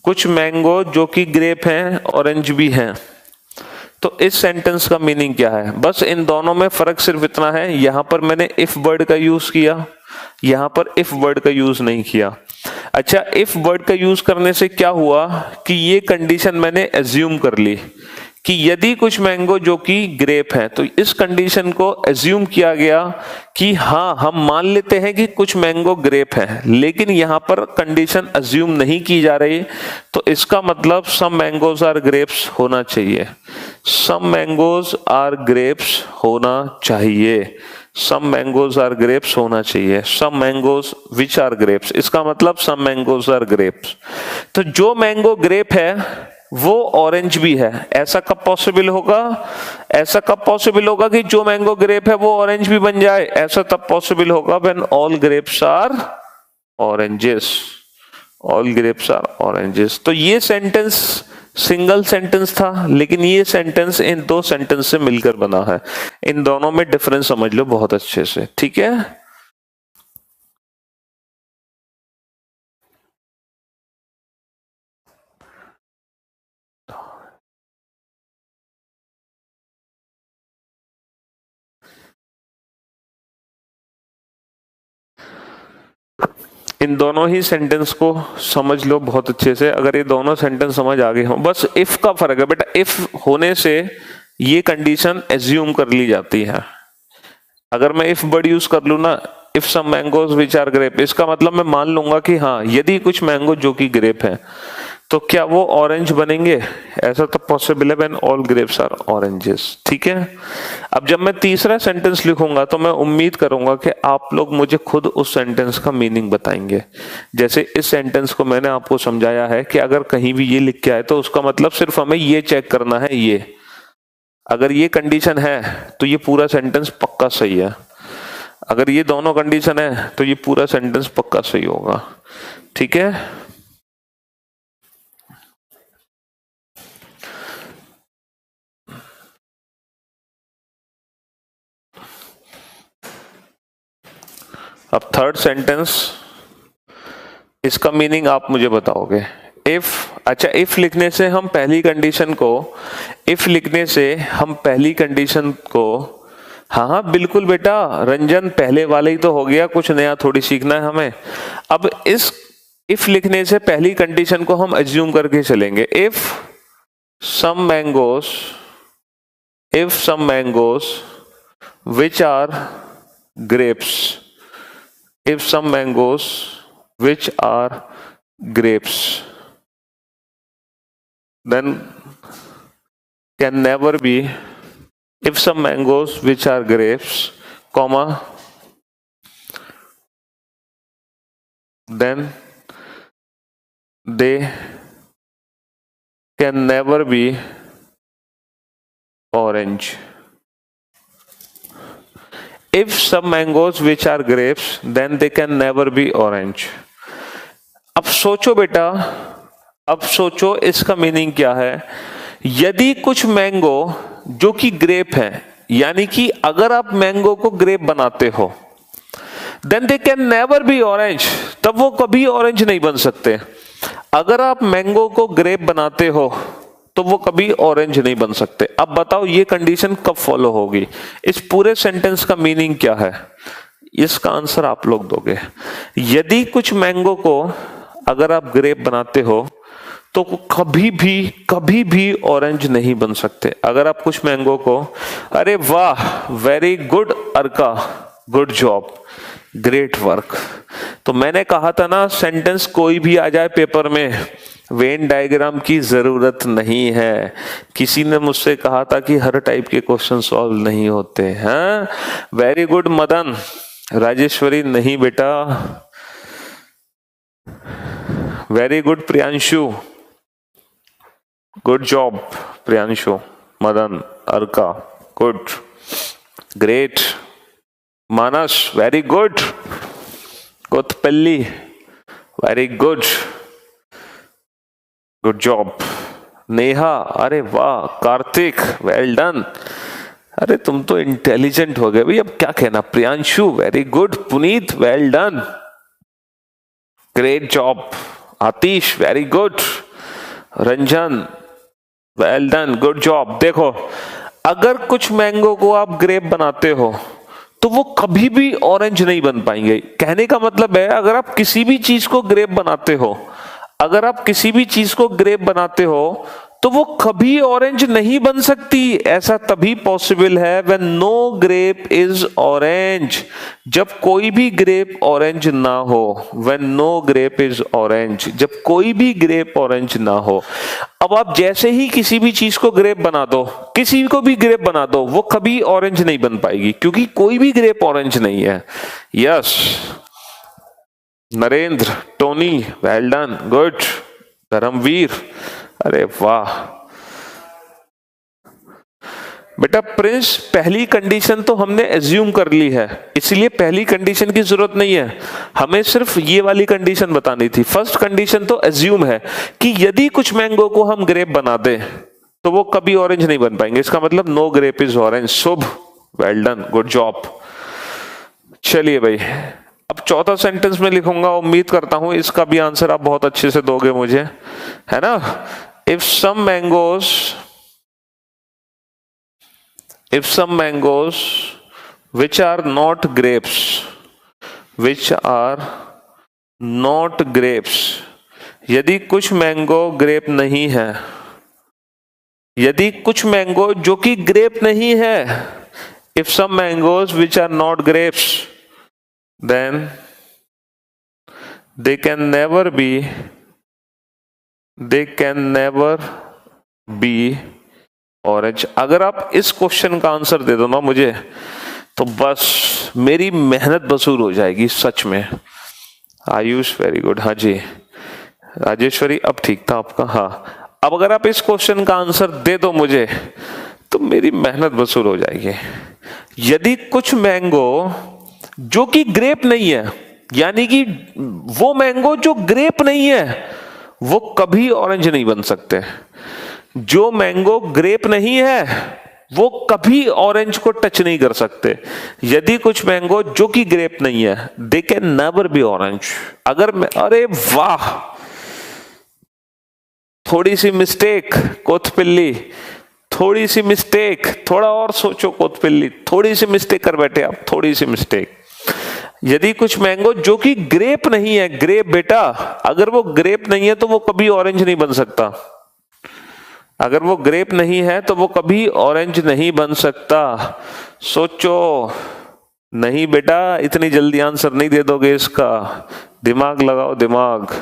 कुछ मैंगो जो कि ग्रेप हैं ऑरेंज भी हैं, तो इस सेंटेंस का मीनिंग क्या है? बस इन दोनों में फर्क सिर्फ इतना है, यहां पर मैंने इफ वर्ड का यूज किया, यहां पर इफ वर्ड का यूज नहीं किया। अच्छा, इफ वर्ड का यूज करने से क्या हुआ कि ये कंडीशन मैंने एज्यूम कर ली कि यदि कुछ मैंगो जो कि ग्रेप है, तो इस कंडीशन को एज्यूम किया गया कि हाँ हम मान लेते हैं कि कुछ मैंगो ग्रेप है, लेकिन यहां पर कंडीशन एज्यूम नहीं की जा रही, तो इसका मतलब सम मैंगोज आर ग्रेप्स होना चाहिए, सम मैंगोज आर ग्रेप्स होना चाहिए, सम मैंगोज आर ग्रेप्स होना चाहिए, सम मैंगोज विच आर ग्रेप्स, इसका मतलब सम मैंगोज आर ग्रेप्स। तो जो मैंगो ग्रेप है वो ऑरेंज भी है, ऐसा कब पॉसिबल होगा? ऐसा कब पॉसिबल होगा कि जो मैंगो ग्रेप है वो ऑरेंज भी बन जाए? ऐसा तब पॉसिबल होगा when all grapes are oranges, all grapes are oranges. तो ये सेंटेंस सिंगल सेंटेंस था, लेकिन ये सेंटेंस इन दो सेंटेंस से मिलकर बना है। इन दोनों में डिफरेंस समझ लो बहुत अच्छे से, ठीक है। इन दोनों ही सेंटेंस को समझ लो बहुत अच्छे से। अगर ये दोनों सेंटेंस समझ आ गए हो, बस इफ का फर्क है बेटा, इफ होने से ये कंडीशन एज्यूम कर ली जाती है। अगर मैं इफ वर्ड यूज कर लू ना, if some mangoes which are grape, इसका मतलब मैं मान लूंगा कि हाँ यदि कुछ मैंगो जो कि ग्रेप है तो क्या वो ऑरेंज बनेंगे? ऐसा तो पॉसिबल है when all grapes are oranges, ठीक है। अब जब मैं तीसरा सेंटेंस लिखूंगा तो मैं उम्मीद करूंगा कि आप लोग मुझे खुद उस सेंटेंस का मीनिंग बताएंगे। जैसे इस सेंटेंस को मैंने आपको समझाया है कि अगर कहीं भी ये लिख के आए तो उसका मतलब सिर्फ हमें ये चेक करना है, ये अगर ये कंडीशन है तो ये पूरा सेंटेंस पक्का सही है, अगर ये दोनों कंडीशन है तो ये पूरा सेंटेंस पक्का सही होगा, ठीक है। अब थर्ड सेंटेंस, इसका मीनिंग आप मुझे बताओगे। इफ, अच्छा इफ लिखने से हम पहली कंडीशन को, इफ लिखने से हम पहली कंडीशन को, हाँ हाँ बिल्कुल बेटा रंजन, पहले वाले ही तो हो गया, कुछ नया थोड़ी सीखना है हमें। अब इस इफ लिखने से पहली कंडीशन को हम एज्यूम करके चलेंगे। If some mangoes, if some mangoes which are grapes, if some mangoes which are grapes then can never be, if some mangoes which are grapes comma then they can never be orange, if some mangoes which are grapes then they can never be orange। अब सोचो बेटा, अब सोचो इसका meaning क्या है। यदि कुछ मैंगो जो कि ग्रेप है, यानी कि अगर आप मैंगो को ग्रेप बनाते हो then they can never be orange, तब वो कभी ऑरेंज नहीं बन सकते। अगर आप मैंगो को ग्रेप बनाते हो तो वो कभी ऑरेंज नहीं बन सकते। अब बताओ ये कंडीशन कब फॉलो होगी? इस पूरे सेंटेंस का मीनिंग क्या है? इसका आंसर आप लोग दोगे। यदि कुछ मैंगो को अगर आप ग्रेप बनाते हो तो कभी भी ऑरेंज नहीं बन सकते। अगर आप कुछ मैंगो को, अरे वाह वेरी गुड अर्का, गुड जॉब, ग्रेट वर्क। तो मैंने कहा था ना, सेंटेंस कोई भी आ जाए पेपर में, वेन डायग्राम की जरूरत नहीं है। किसी ने मुझसे कहा था कि हर टाइप के क्वेश्चन सॉल्व नहीं होते हैं। वेरी गुड मदन, राजेश्वरी नहीं बेटा, very good Priyanshu, good job Priyanshu, Madan, Arka good, great, Manas very good, Kotapalli very good, good job, Neha अरे वाह, कार्तिक वेल डन। अरे तुम तो इंटेलिजेंट हो गए भाई, अब क्या कहना। Priyanshu very good, Puneet well done, great job, Atish very good, Ranjan well done, good job. देखो अगर कुछ मैंगो को आप ग्रेप बनाते हो तो वो कभी भी ऑरेंज नहीं बन पाएंगे। कहने का मतलब है अगर आप किसी भी चीज को ग्रेप बनाते हो, अगर आप किसी भी चीज को ग्रेप बनाते हो तो वो कभी ऑरेंज नहीं बन सकती। ऐसा तभी पॉसिबल है when no grape is orange, जब कोई भी ग्रेप ऑरेंज ना हो। When no grape is orange, जब कोई भी ग्रेप ऑरेंज ना हो। अब आप जैसे ही किसी भी चीज को ग्रेप बना दो, किसी को भी ग्रेप बना दो, वो कभी ऑरेंज नहीं बन पाएगी, क्योंकि कोई भी ग्रेप ऑरेंज नहीं है। Yes Narendra, Tony, well done, good. Dharamvir, अरे वाह बेटा। प्रिंस, पहली कंडीशन तो हमने एज्यूम कर ली है, इसलिए पहली कंडीशन की जरूरत नहीं है, हमें सिर्फ ये वाली कंडीशन बतानी थी। फर्स्ट कंडीशन तो एज्यूम है कि यदि कुछ मैंगो को हम ग्रेप बना दें तो वो कभी ऑरेंज नहीं बन पाएंगे। इसका मतलब no grape is orange. Shubh, well done, good job. चलिए भाई, अब चौथा सेंटेंस में लिखूंगा, उम्मीद करता हूं इसका भी आंसर आप बहुत अच्छे से दोगे मुझे, है ना। If some mangoes which are not grapes, यदि कुछ मैंगो ग्रेप नहीं है, यदि कुछ मैंगो जो कि ग्रेप नहीं है, if some mangoes which are not grapes, then they can never be orange। अगर आप इस क्वेश्चन का आंसर दे दो ना मुझे, तो बस मेरी मेहनत वसूल हो जाएगी सच में। Ayush, very good. हाँ जी राजेश्वरी, अब ठीक था आपका। हाँ, अब अगर आप इस क्वेश्चन का आंसर दे दो मुझे, तो मेरी मेहनत वसूल हो जाएगी। यदि कुछ मैंगो जो कि ग्रेप नहीं है, यानी कि वो मैंगो जो ग्रेप नहीं है वो कभी ऑरेंज नहीं बन सकते। जो मैंगो ग्रेप नहीं है वो कभी ऑरेंज को टच नहीं कर सकते। यदि कुछ मैंगो जो कि ग्रेप नहीं है, दे कैन नेवर बी ऑरेंज। अगर मैं, अरे वाह, थोड़ी सी मिस्टेक कोतपिल्ली, थोड़ी सी मिस्टेक, थोड़ा और सोचो कोतपिल्ली, थोड़ी सी मिस्टेक कर बैठे आप, थोड़ी सी मिस्टेक। यदि कुछ मैंगो जो कि ग्रेप नहीं है, ग्रेप बेटा, अगर वो ग्रेप नहीं है तो वो कभी ऑरेंज नहीं बन सकता। अगर वो ग्रेप नहीं है तो वो कभी ऑरेंज नहीं बन सकता। सोचो। नहीं बेटा, इतनी जल्दी आंसर नहीं दे दोगे इसका, दिमाग लगाओ दिमाग।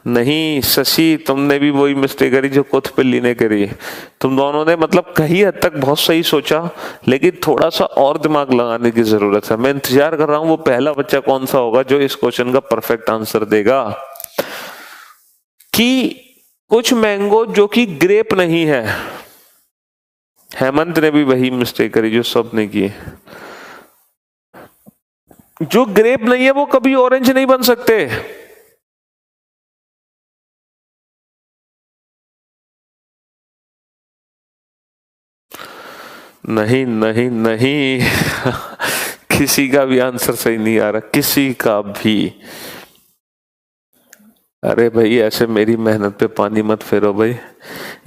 नहीं शशि, तुमने भी वही मिस्टेक करी जो कोतपिल्ली ने करी। तुम दोनों ने मतलब कहीं हद तक बहुत सही सोचा, लेकिन थोड़ा सा और दिमाग लगाने की जरूरत है। मैं इंतजार कर रहा हूं वो पहला बच्चा कौन सा होगा जो इस क्वेश्चन का परफेक्ट आंसर देगा कि कुछ मैंगो जो कि ग्रेप नहीं है। हेमंत ने भी वही मिस्टेक करी जो सबने की। जो ग्रेप नहीं है वो कभी ऑरेंज नहीं बन सकते। नहीं नहीं नहीं किसी का भी आंसर सही नहीं आ रहा, किसी का भी। अरे भाई, ऐसे मेरी मेहनत पे पानी मत फेरो भाई।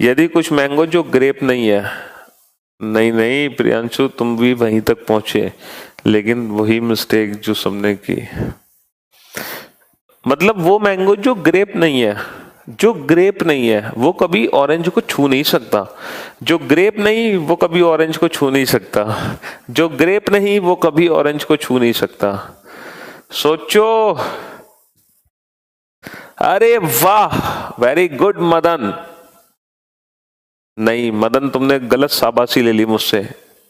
यदि कुछ मैंगो जो ग्रेप नहीं है, नहीं नहीं प्रियांशु, तुम भी वहीं तक पहुंचे, लेकिन वही मिस्टेक जो सबने की। मतलब वो मैंगो जो ग्रेप नहीं है, जो ग्रेप नहीं है वो कभी ऑरेंज को छू नहीं सकता। जो ग्रेप नहीं वो कभी ऑरेंज को छू नहीं सकता। जो ग्रेप नहीं वो कभी ऑरेंज को छू नहीं सकता। सोचो। अरे वाह, वेरी गुड मदन। नहीं मदन, तुमने गलत शाबाशी ले ली मुझसे,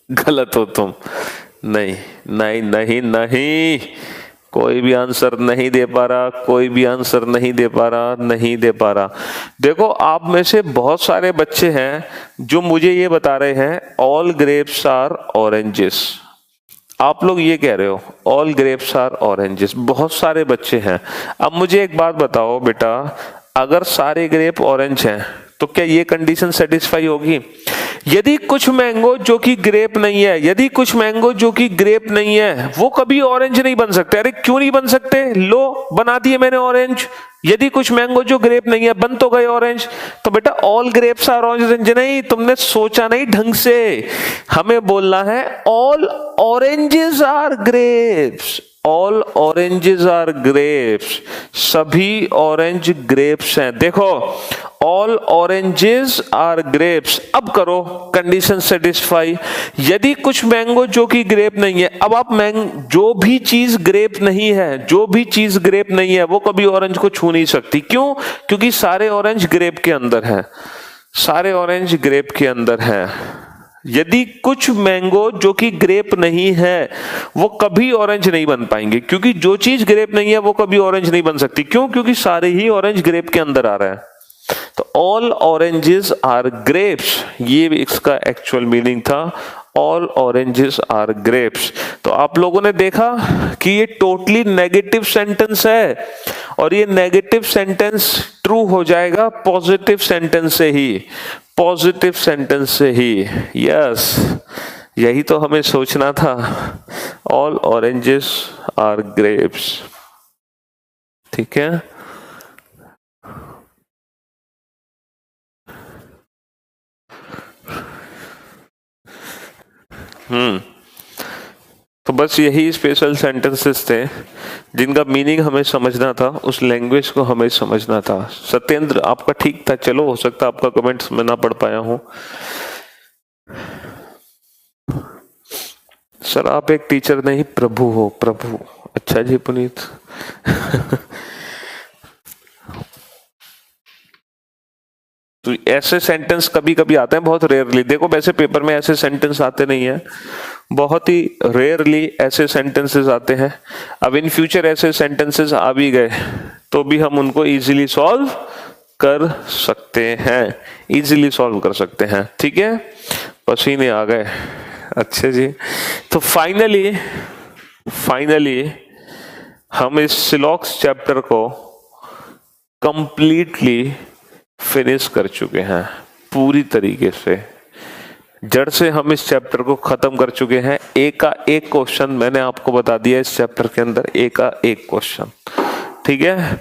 गलत हो तुम। नहीं नहीं नहीं नहीं, कोई भी आंसर नहीं दे पा रहा, कोई भी आंसर नहीं दे पा रहा, नहीं दे पा रहा। देखो, आप में से बहुत सारे बच्चे हैं जो मुझे ये बता रहे हैं ऑल ग्रेप्स आर ऑरेंजेस। आप लोग ये कह रहे हो ऑल ग्रेप्स आर ऑरेंजेस, बहुत सारे बच्चे हैं। अब मुझे एक बात बताओ बेटा, अगर सारे ग्रेप ऑरेंज हैं तो क्या ये कंडीशन सेटिस्फाई होगी? यदि कुछ मैंगो जो कि ग्रेप नहीं है, यदि कुछ मैंगो जो कि ग्रेप नहीं है वो कभी ऑरेंज नहीं बन सकते। अरे क्यों नहीं बन सकते? लो, बना दिए मैंने ऑरेंज। यदि कुछ मैंगो जो ग्रेप नहीं है बन तो गए ऑरेंज। तो बेटा ऑल ग्रेप्स आर ऑरेंज नहीं, तुमने सोचा नहीं ढंग से। हमें बोलना है all oranges are grapes. All oranges are grapes, सभी ऑरेंज ग्रेप्स हैं। देखो ऑल ऑरेंजेस आर ग्रेप्स, अब करो कंडीशन सेटिस्फाई। यदि कुछ मैंगो जो कि ग्रेप नहीं है, अब आप जो भी चीज ग्रेप नहीं है, जो भी चीज ग्रेप नहीं है वो कभी ऑरेंज को छू नहीं सकती। क्यों? क्योंकि सारे ऑरेंज ग्रेप के अंदर है, सारे ऑरेंज ग्रेप के अंदर है। यदि कुछ मैंगो जो कि ग्रेप नहीं है वो कभी ऑरेंज नहीं बन पाएंगे, क्योंकि जो चीज ग्रेप नहीं है वो कभी ऑरेंज नहीं बन सकती। क्यों? क्योंकि सारे ही ऑरेंज ग्रेप के अंदर आ रहा है। तो ऑल ऑरेंजेस आर ग्रेप्स, ये इसका एक्चुअल मीनिंग था, ऑल ऑरेंजेस आर ग्रेप्स। तो आप लोगों ने देखा कि ये टोटली नेगेटिव सेंटेंस है, और ये नेगेटिव सेंटेंस ट्रू हो जाएगा पॉजिटिव सेंटेंस से ही, पॉजिटिव सेंटेंस से ही। यस, यही तो हमें सोचना था। ऑल ऑरेंजेस आर ग्रेप्स, ठीक है। तो बस यही स्पेशल सेंटेंसेस थे जिनका मीनिंग हमें समझना था, उस लैंग्वेज को हमें समझना था। सत्येंद्र आपका ठीक था, चलो हो सकता है आपका कमेंट्स में ना पढ़ पाया हूं। सर आप एक टीचर नहीं प्रभु हो, प्रभु। अच्छा जी पुनीत। तो ऐसे सेंटेंस कभी कभी आते हैं, बहुत रेयरली। देखो वैसे पेपर में ऐसे सेंटेंस आते नहीं है, बहुत ही रेयरली ऐसे सेंटेंसेस आते हैं। अब इन फ्यूचर ऐसे सेंटेंसेस आ भी गए तो भी हम उनको इजीली सॉल्व कर सकते हैं, इजीली सॉल्व कर सकते हैं, ठीक है। पसीने आ गए। अच्छा जी, तो फाइनली हम इस सिलॉक्स चैप्टर को कंप्लीटली फिनिश कर चुके हैं, पूरी तरीके से जड़ से हम इस चैप्टर को खत्म कर चुके हैं। एक का एक क्वेश्चन मैंने आपको बता दिया इस चैप्टर के अंदर, एक का एक क्वेश्चन, ठीक है।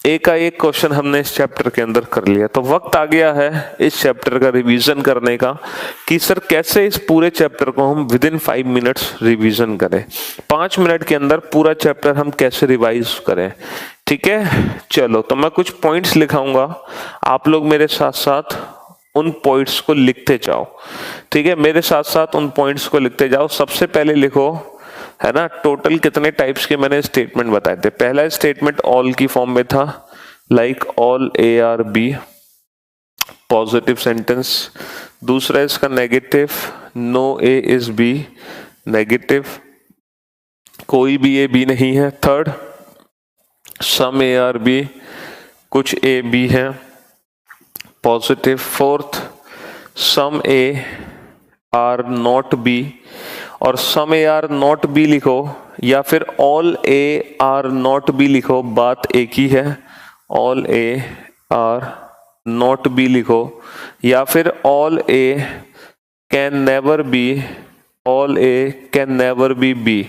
एक का एक क्वेश्चन हमने इस चैप्टर के अंदर कर लिया। तो वक्त आ गया है इस चैप्टर का रिवीजन करने का, कि सर कैसे इस पूरे चैप्टर को हम विद इन 5 मिनट्स रिवीजन करें, 5 मिनट के अंदर पूरा चैप्टर हम कैसे रिवाइज करें, ठीक है। चलो, तो मैं कुछ पॉइंट्स लिखाऊंगा, आप लोग मेरे साथ साथ उन पॉइंट्स को लिखते जाओ, ठीक है। मेरे साथ साथ उन पॉइंट्स को लिखते जाओ। सबसे पहले लिखो, है ना, टोटल कितने टाइप्स के मैंने स्टेटमेंट बताए थे। पहला स्टेटमेंट ऑल की फॉर्म में था, like all A are B, positive sentence. दूसरा इसका negative, no A is B, negative, कोई भी ए बी नहीं है। Third, some A are B, कुछ ए बी है, positive. Fourth, some A are not B, और some A are not B लिखो या फिर all A are not B लिखो, बात एक ही है। All A are not B लिखो या फिर all A can never be, all A can never be B.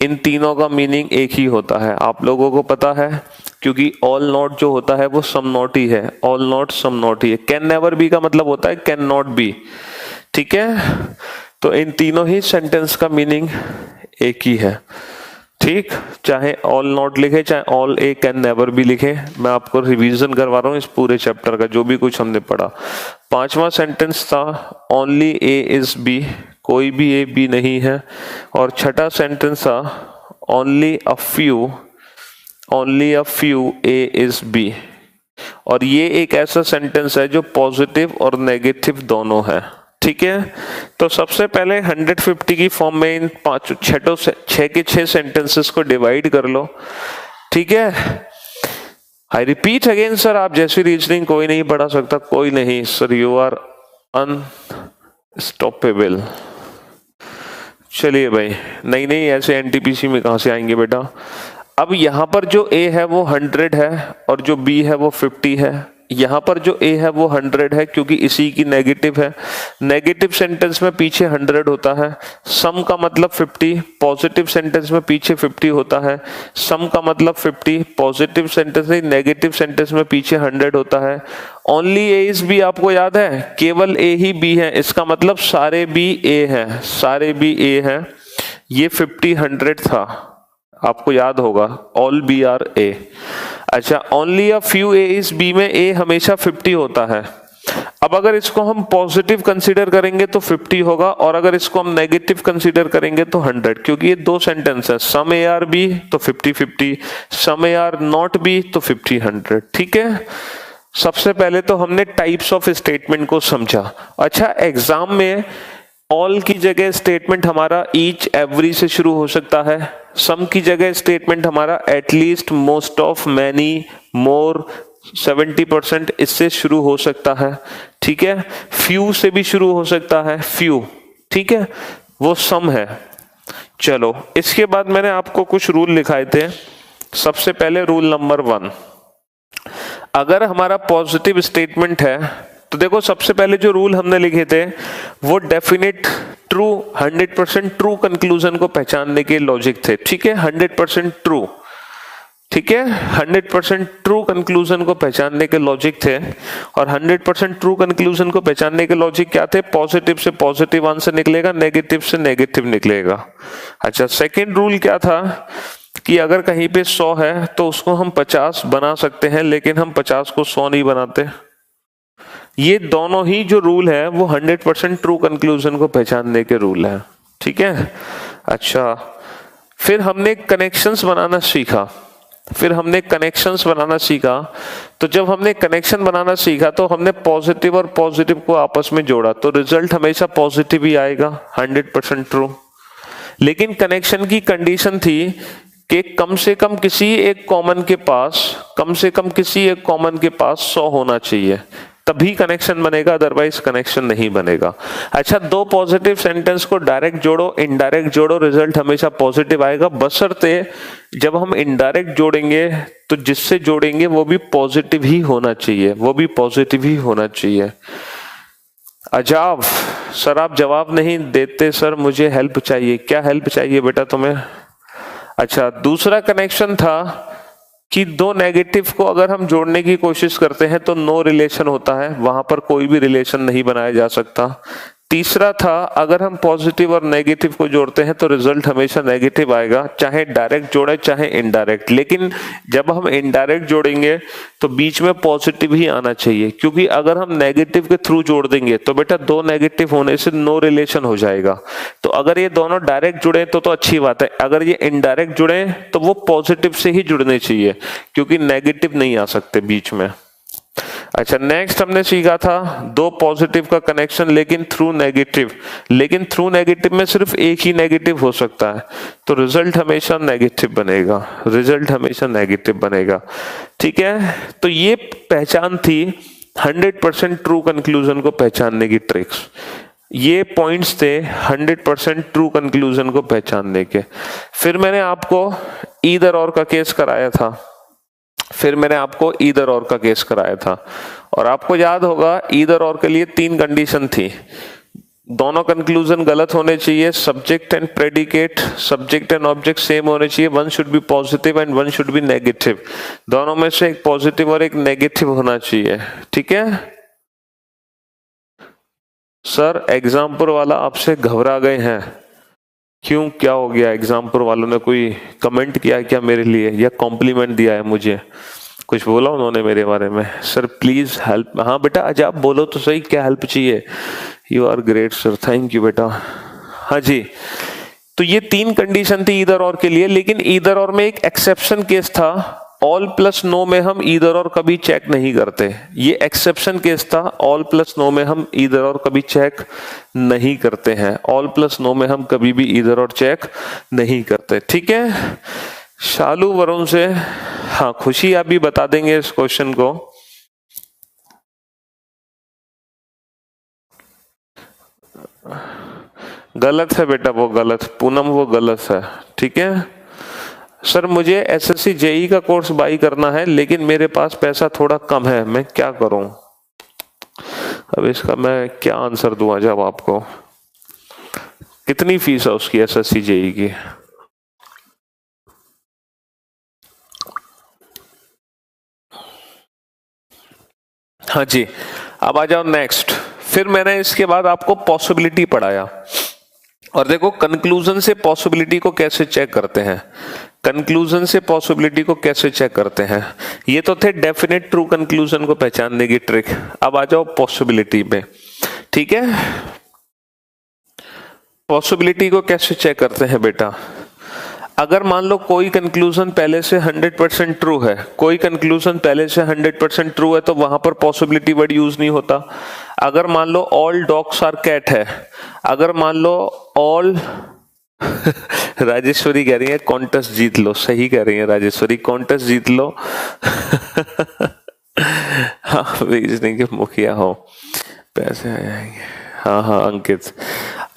इन तीनों का मीनिंग एक ही होता है, आप लोगों को पता है, क्योंकि ऑल नॉट जो होता है वो सम नॉट ही है, ऑल नॉट सम नॉट ही है। कैन नेवर बी का मतलब होता है कैन नॉट बी, ठीक है। तो इन तीनों ही सेंटेंस का मीनिंग एक ही है, ठीक। चाहे ऑल नॉट लिखे, चाहे ऑल ए कैन नेवर भी लिखे। मैं आपको रिवीजन करवा रहा हूं इस पूरे चैप्टर का, जो भी कुछ हमने पढ़ा। पांचवा सेंटेंस था ओनली ए इज बी, कोई भी ए बी नहीं है। और छठा सेंटेंस था only a few A is B. और ये एक ऐसा सेंटेंस है जो पॉजिटिव और नेगेटिव दोनों है, ठीक है। तो सबसे पहले 150 की फॉर्म में इन छह के 6 सेंटेंसेस को डिवाइड कर लो, ठीक है। आई रिपीट अगेन सर, आप जैसी रीजनिंग कोई नहीं पढ़ा सकता, कोई नहीं सर, यू आर अनस्टॉपेबल। चलिए भाई, नहीं ऐसे एनटीपीसी में कहां से आएंगे बेटा। अब यहां पर जो ए है वो 100 है और जो बी है वो 50 है। यहां पर जो ए है वो 100 है क्योंकि इसी की नेगेटिव है। नेगेटिव सेंटेंस में पीछे 100 होता है। सम का मतलब 50, पॉजिटिव सेंटेंस में पीछे 50 होता है। सम का मतलब 50, पॉजिटिव सेंटेंस में, नेगेटिव सेंटेंस में पीछे 100 होता है। ओनली ए इज बी आपको याद है, केवल ए ही बी है, इसका मतलब सारे बी ए हैं, सारे बी ए हैं। ये 50 100 था, आपको याद होगा, ऑल बी आर ए। अच्छा, only a few A is B में ए हमेशा 50 होता है। अब अगर इसको हम पॉजिटिव कंसीडर करेंगे तो 50 होगा, और अगर इसको हम नेगेटिव कंसीडर करेंगे तो 100, क्योंकि ये दो सेंटेंस है, सम ए आर बी तो 50-50, सम ए आर नॉट बी तो 50-100। ठीक है, सबसे पहले तो हमने टाइप्स ऑफ स्टेटमेंट को समझा। अच्छा, एग्जाम में ऑल की जगह स्टेटमेंट हमारा ईच एवरी से शुरू हो सकता है, सम की जगह स्टेटमेंट हमारा एटलीस्ट, मोस्ट ऑफ, मैनी, मोर, 70% इससे शुरू हो सकता है। ठीक है, फ्यू से भी शुरू हो सकता है, फ्यू। ठीक है, वो सम है। चलो, इसके बाद मैंने आपको कुछ रूल लिखाए थे। सबसे पहले रूल नंबर 1, अगर हमारा पॉजिटिव स्टेटमेंट है तो देखो, सबसे पहले जो रूल हमने लिखे थे वो डेफिनेट, ट्रू, 100% ट्रू कंक्लूजन को पहचानने के लॉजिक थे। ठीक है, 100% ट्रू। ठीक है, 100% ट्रू कंक्लूजन को पहचानने के लॉजिक थे, और 100% ट्रू कंक्लूजन को पहचानने के लॉजिक क्या थे? पॉजिटिव से पॉजिटिव आंसर निकलेगा, नेगेटिव से नेगेटिव निकलेगा। अच्छा, सेकंड रूल क्या था कि अगर कहीं पे 100 है तो उसको हम 50 बना सकते हैं, लेकिन हम 50 को 100 नहीं बनाते। ये दोनों ही जो रूल है वो 100% ट्रू कंक्लूजन को पहचानने के रूल है। ठीक है, अच्छा, फिर हमने कनेक्शंस बनाना सीखा। तो जब हमने कनेक्शन बनाना सीखा तो हमने पॉजिटिव और पॉजिटिव को आपस में जोड़ा, तो रिजल्ट हमेशा पॉजिटिव ही आएगा, 100% ट्रू। लेकिन कनेक्शन की कंडीशन थी कि कम से कम किसी एक कॉमन के पास 100 होना चाहिए, तभी कनेक्शन बनेगा, अदरवाइज कनेक्शन नहीं बनेगा। अच्छा, दो पॉजिटिव सेंटेंस को डायरेक्ट जोड़ो, इनडायरेक्ट जोड़ो, रिजल्ट हमेशा पॉजिटिव आएगा, बशर्ते जब हम इनडायरेक्ट जोड़ेंगे तो जिससे जोड़ेंगे वो भी पॉजिटिव ही होना चाहिए। अजाब, सर आप जवाब नहीं देते, सर मुझे हेल्प चाहिए। क्या हेल्प चाहिए बेटा तुम्हें? अच्छा, दूसरा कनेक्शन था कि दो नेगेटिव को अगर हम जोड़ने की कोशिश करते हैं तो नो रिलेशन होता है, वहां पर कोई भी रिलेशन नहीं बनाया जा सकता। तीसरा था, अगर हम पॉजिटिव और नेगेटिव को जोड़ते हैं तो रिजल्ट हमेशा नेगेटिव आएगा, चाहे डायरेक्ट जोड़े चाहे इनडायरेक्ट। लेकिन जब हम इनडायरेक्ट जोड़ेंगे तो बीच में पॉजिटिव ही आना चाहिए, क्योंकि अगर हम नेगेटिव के थ्रू जोड़ देंगे तो बेटा दो नेगेटिव होने से नो रिलेशन हो जाएगा। तो अगर ये दोनों डायरेक्ट जुड़े तो अच्छी बात है, अगर ये इनडायरेक्ट जुड़े तो वो पॉजिटिव से ही जुड़ने चाहिए, क्योंकि नेगेटिव नहीं आ सकते बीच में। अच्छा, नेक्स्ट हमने सीखा था दो पॉजिटिव का कनेक्शन, लेकिन थ्रू नेगेटिव में सिर्फ एक ही नेगेटिव हो सकता है, तो रिजल्ट हमेशा नेगेटिव बनेगा। ठीक है, तो ये पहचान थी 100% ट्रू कंक्लूजन को पहचानने की ट्रिक्स। ये पॉइंट्स थे 100% ट्रू कंक्लूजन को पहचानने के। फिर मैंने आपको ईदर और का केस कराया था, और आपको याद होगा ईदर और के लिए 3 कंडीशन थी। दोनों कंक्लूजन गलत होने चाहिए, subject and predicate, subject and object same होने चाहिए, one should be positive and one should be negative, दोनों में से एक पॉजिटिव और एक नेगेटिव होना चाहिए। ठीक है सर, एग्जाम्पल वाला आपसे घबरा गए हैं, क्यों, क्या हो गया? एग्जाम्पल वालों ने कोई कमेंट किया है क्या मेरे लिए, या कॉम्प्लीमेंट दिया है मुझे, कुछ बोला उन्होंने मेरे बारे में? Sir please help. हाँ बेटा, आज आप बोलो तो सही, क्या हेल्प चाहिए? You are great sir, thank you बेटा। हाँ जी, तो ये 3 कंडीशन थी ईदर और के लिए, लेकिन ईदर और में एक एक्सेप्शन केस था, ऑल प्लस नो में हम ईदर और कभी चेक नहीं करते। ये एक्सेप्शन केस था, ऑल प्लस नो में हम ईदर और कभी चेक नहीं करते हैं, ऑल प्लस नो में हम कभी भी ईदर और चेक नहीं करते। ठीक है, शालू वरुण से, हाँ खुशी आप भी बता देंगे इस क्वेश्चन को। गलत है बेटा, वो गलत, पूनम वो गलत है। ठीक है सर, मुझे एसएससी जेई का कोर्स बाई करना है, लेकिन मेरे पास पैसा थोड़ा कम है, मैं क्या करूं? अब इसका मैं क्या आंसर दूं जब आपको? कितनी फीस है उसकी एसएससी जेई की? हाँ जी, अब आ जाओ नेक्स्ट। फिर मैंने इसके बाद आपको पॉसिबिलिटी पढ़ाया, और देखो कंक्लूजन से पॉसिबिलिटी को कैसे चेक करते हैं, कंक्लूजन से पॉसिबिलिटी को कैसे चेक करते हैं। ये तो थे डेफिनेट ट्रू कंक्लूजन को पहचानने की ट्रिक। अब आ जाओ पॉसिबिलिटी पे। ठीक है, पॉसिबिलिटी को कैसे चेक करते हैं बेटा। अगर मान लो कोई कंक्लूजन पहले से 100% ट्रू है, कोई कंक्लूजन पहले से 100% ट्रू है, तो वहां पर पॉसिबिलिटी वर्ड यूज नहीं होता। अगर मान लो ऑल डॉग्स आर कैट है, अगर मान लो ऑल राजेश्वरी कह रही है कॉन्टेस्ट जीत लो, सही कह रही है राजेश्वरी, कॉन्टेस्ट जीत लो हाँ भेजने के मुखिया हो, पैसे आ जाएंगे। हाँ हाँ अंकित,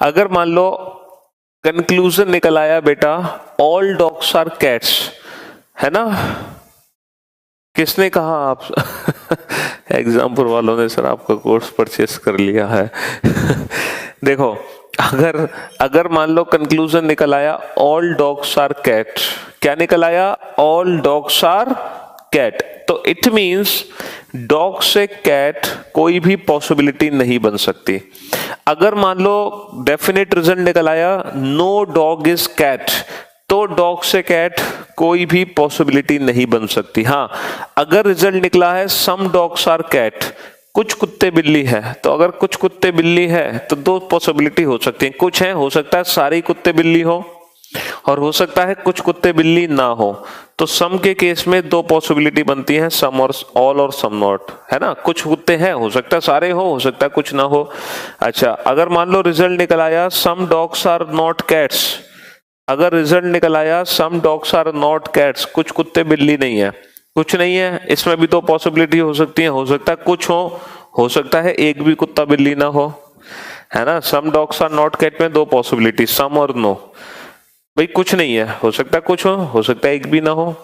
अगर मान लो कंक्लूजन निकल आया बेटा ऑल डॉग्स आर कैट्स, है ना, किसने कहा आप एग्जाम्पल वालों ने सर आपका कोर्स परचेस कर लिया है देखो अगर मान लो कंक्लूजन निकल आया ऑल डॉग्स आर कैट, क्या निकल आया, ऑल डॉग्स आर कैट, तो इट मींस डॉग से कैट कोई भी पॉसिबिलिटी नहीं बन सकती। अगर मान लो डेफिनेट रिजल्ट निकल आया नो डॉग इज कैट, तो डॉग से कैट कोई भी पॉसिबिलिटी नहीं बन सकती। हाँ, अगर रिजल्ट निकला है सम डॉग्स आर कैट, कुछ कुत्ते बिल्ली है, तो अगर कुछ कुत्ते बिल्ली है तो दो पॉसिबिलिटी हो सकती है, कुछ है, हो सकता है सारे कुत्ते बिल्ली हो, और हो सकता है कुछ कुत्ते बिल्ली ना हो। तो सम के केस में दो पॉसिबिलिटी बनती है, सम और ऑल और सम नॉट, है ना, कुछ कुत्ते हैं, हो सकता है सारे हो सकता है कुछ ना हो। अच्छा, अगर मान लो रिजल्ट निकल आया some dogs are not cats, अगर रिजल्ट निकल आया some dogs are not cats, कुछ कुत्ते बिल्ली नहीं है, कुछ नहीं है, इसमें भी दो पॉसिबिलिटी हो सकती है, हो सकता है कुछ हो सकता है एक भी कुत्ता बिल्ली ना हो, है ना। Some dogs are not cat में दो पॉसिबिलिटी, सम और नो, भाई कुछ नहीं है, हो सकता है कुछ हो सकता है एक भी ना हो,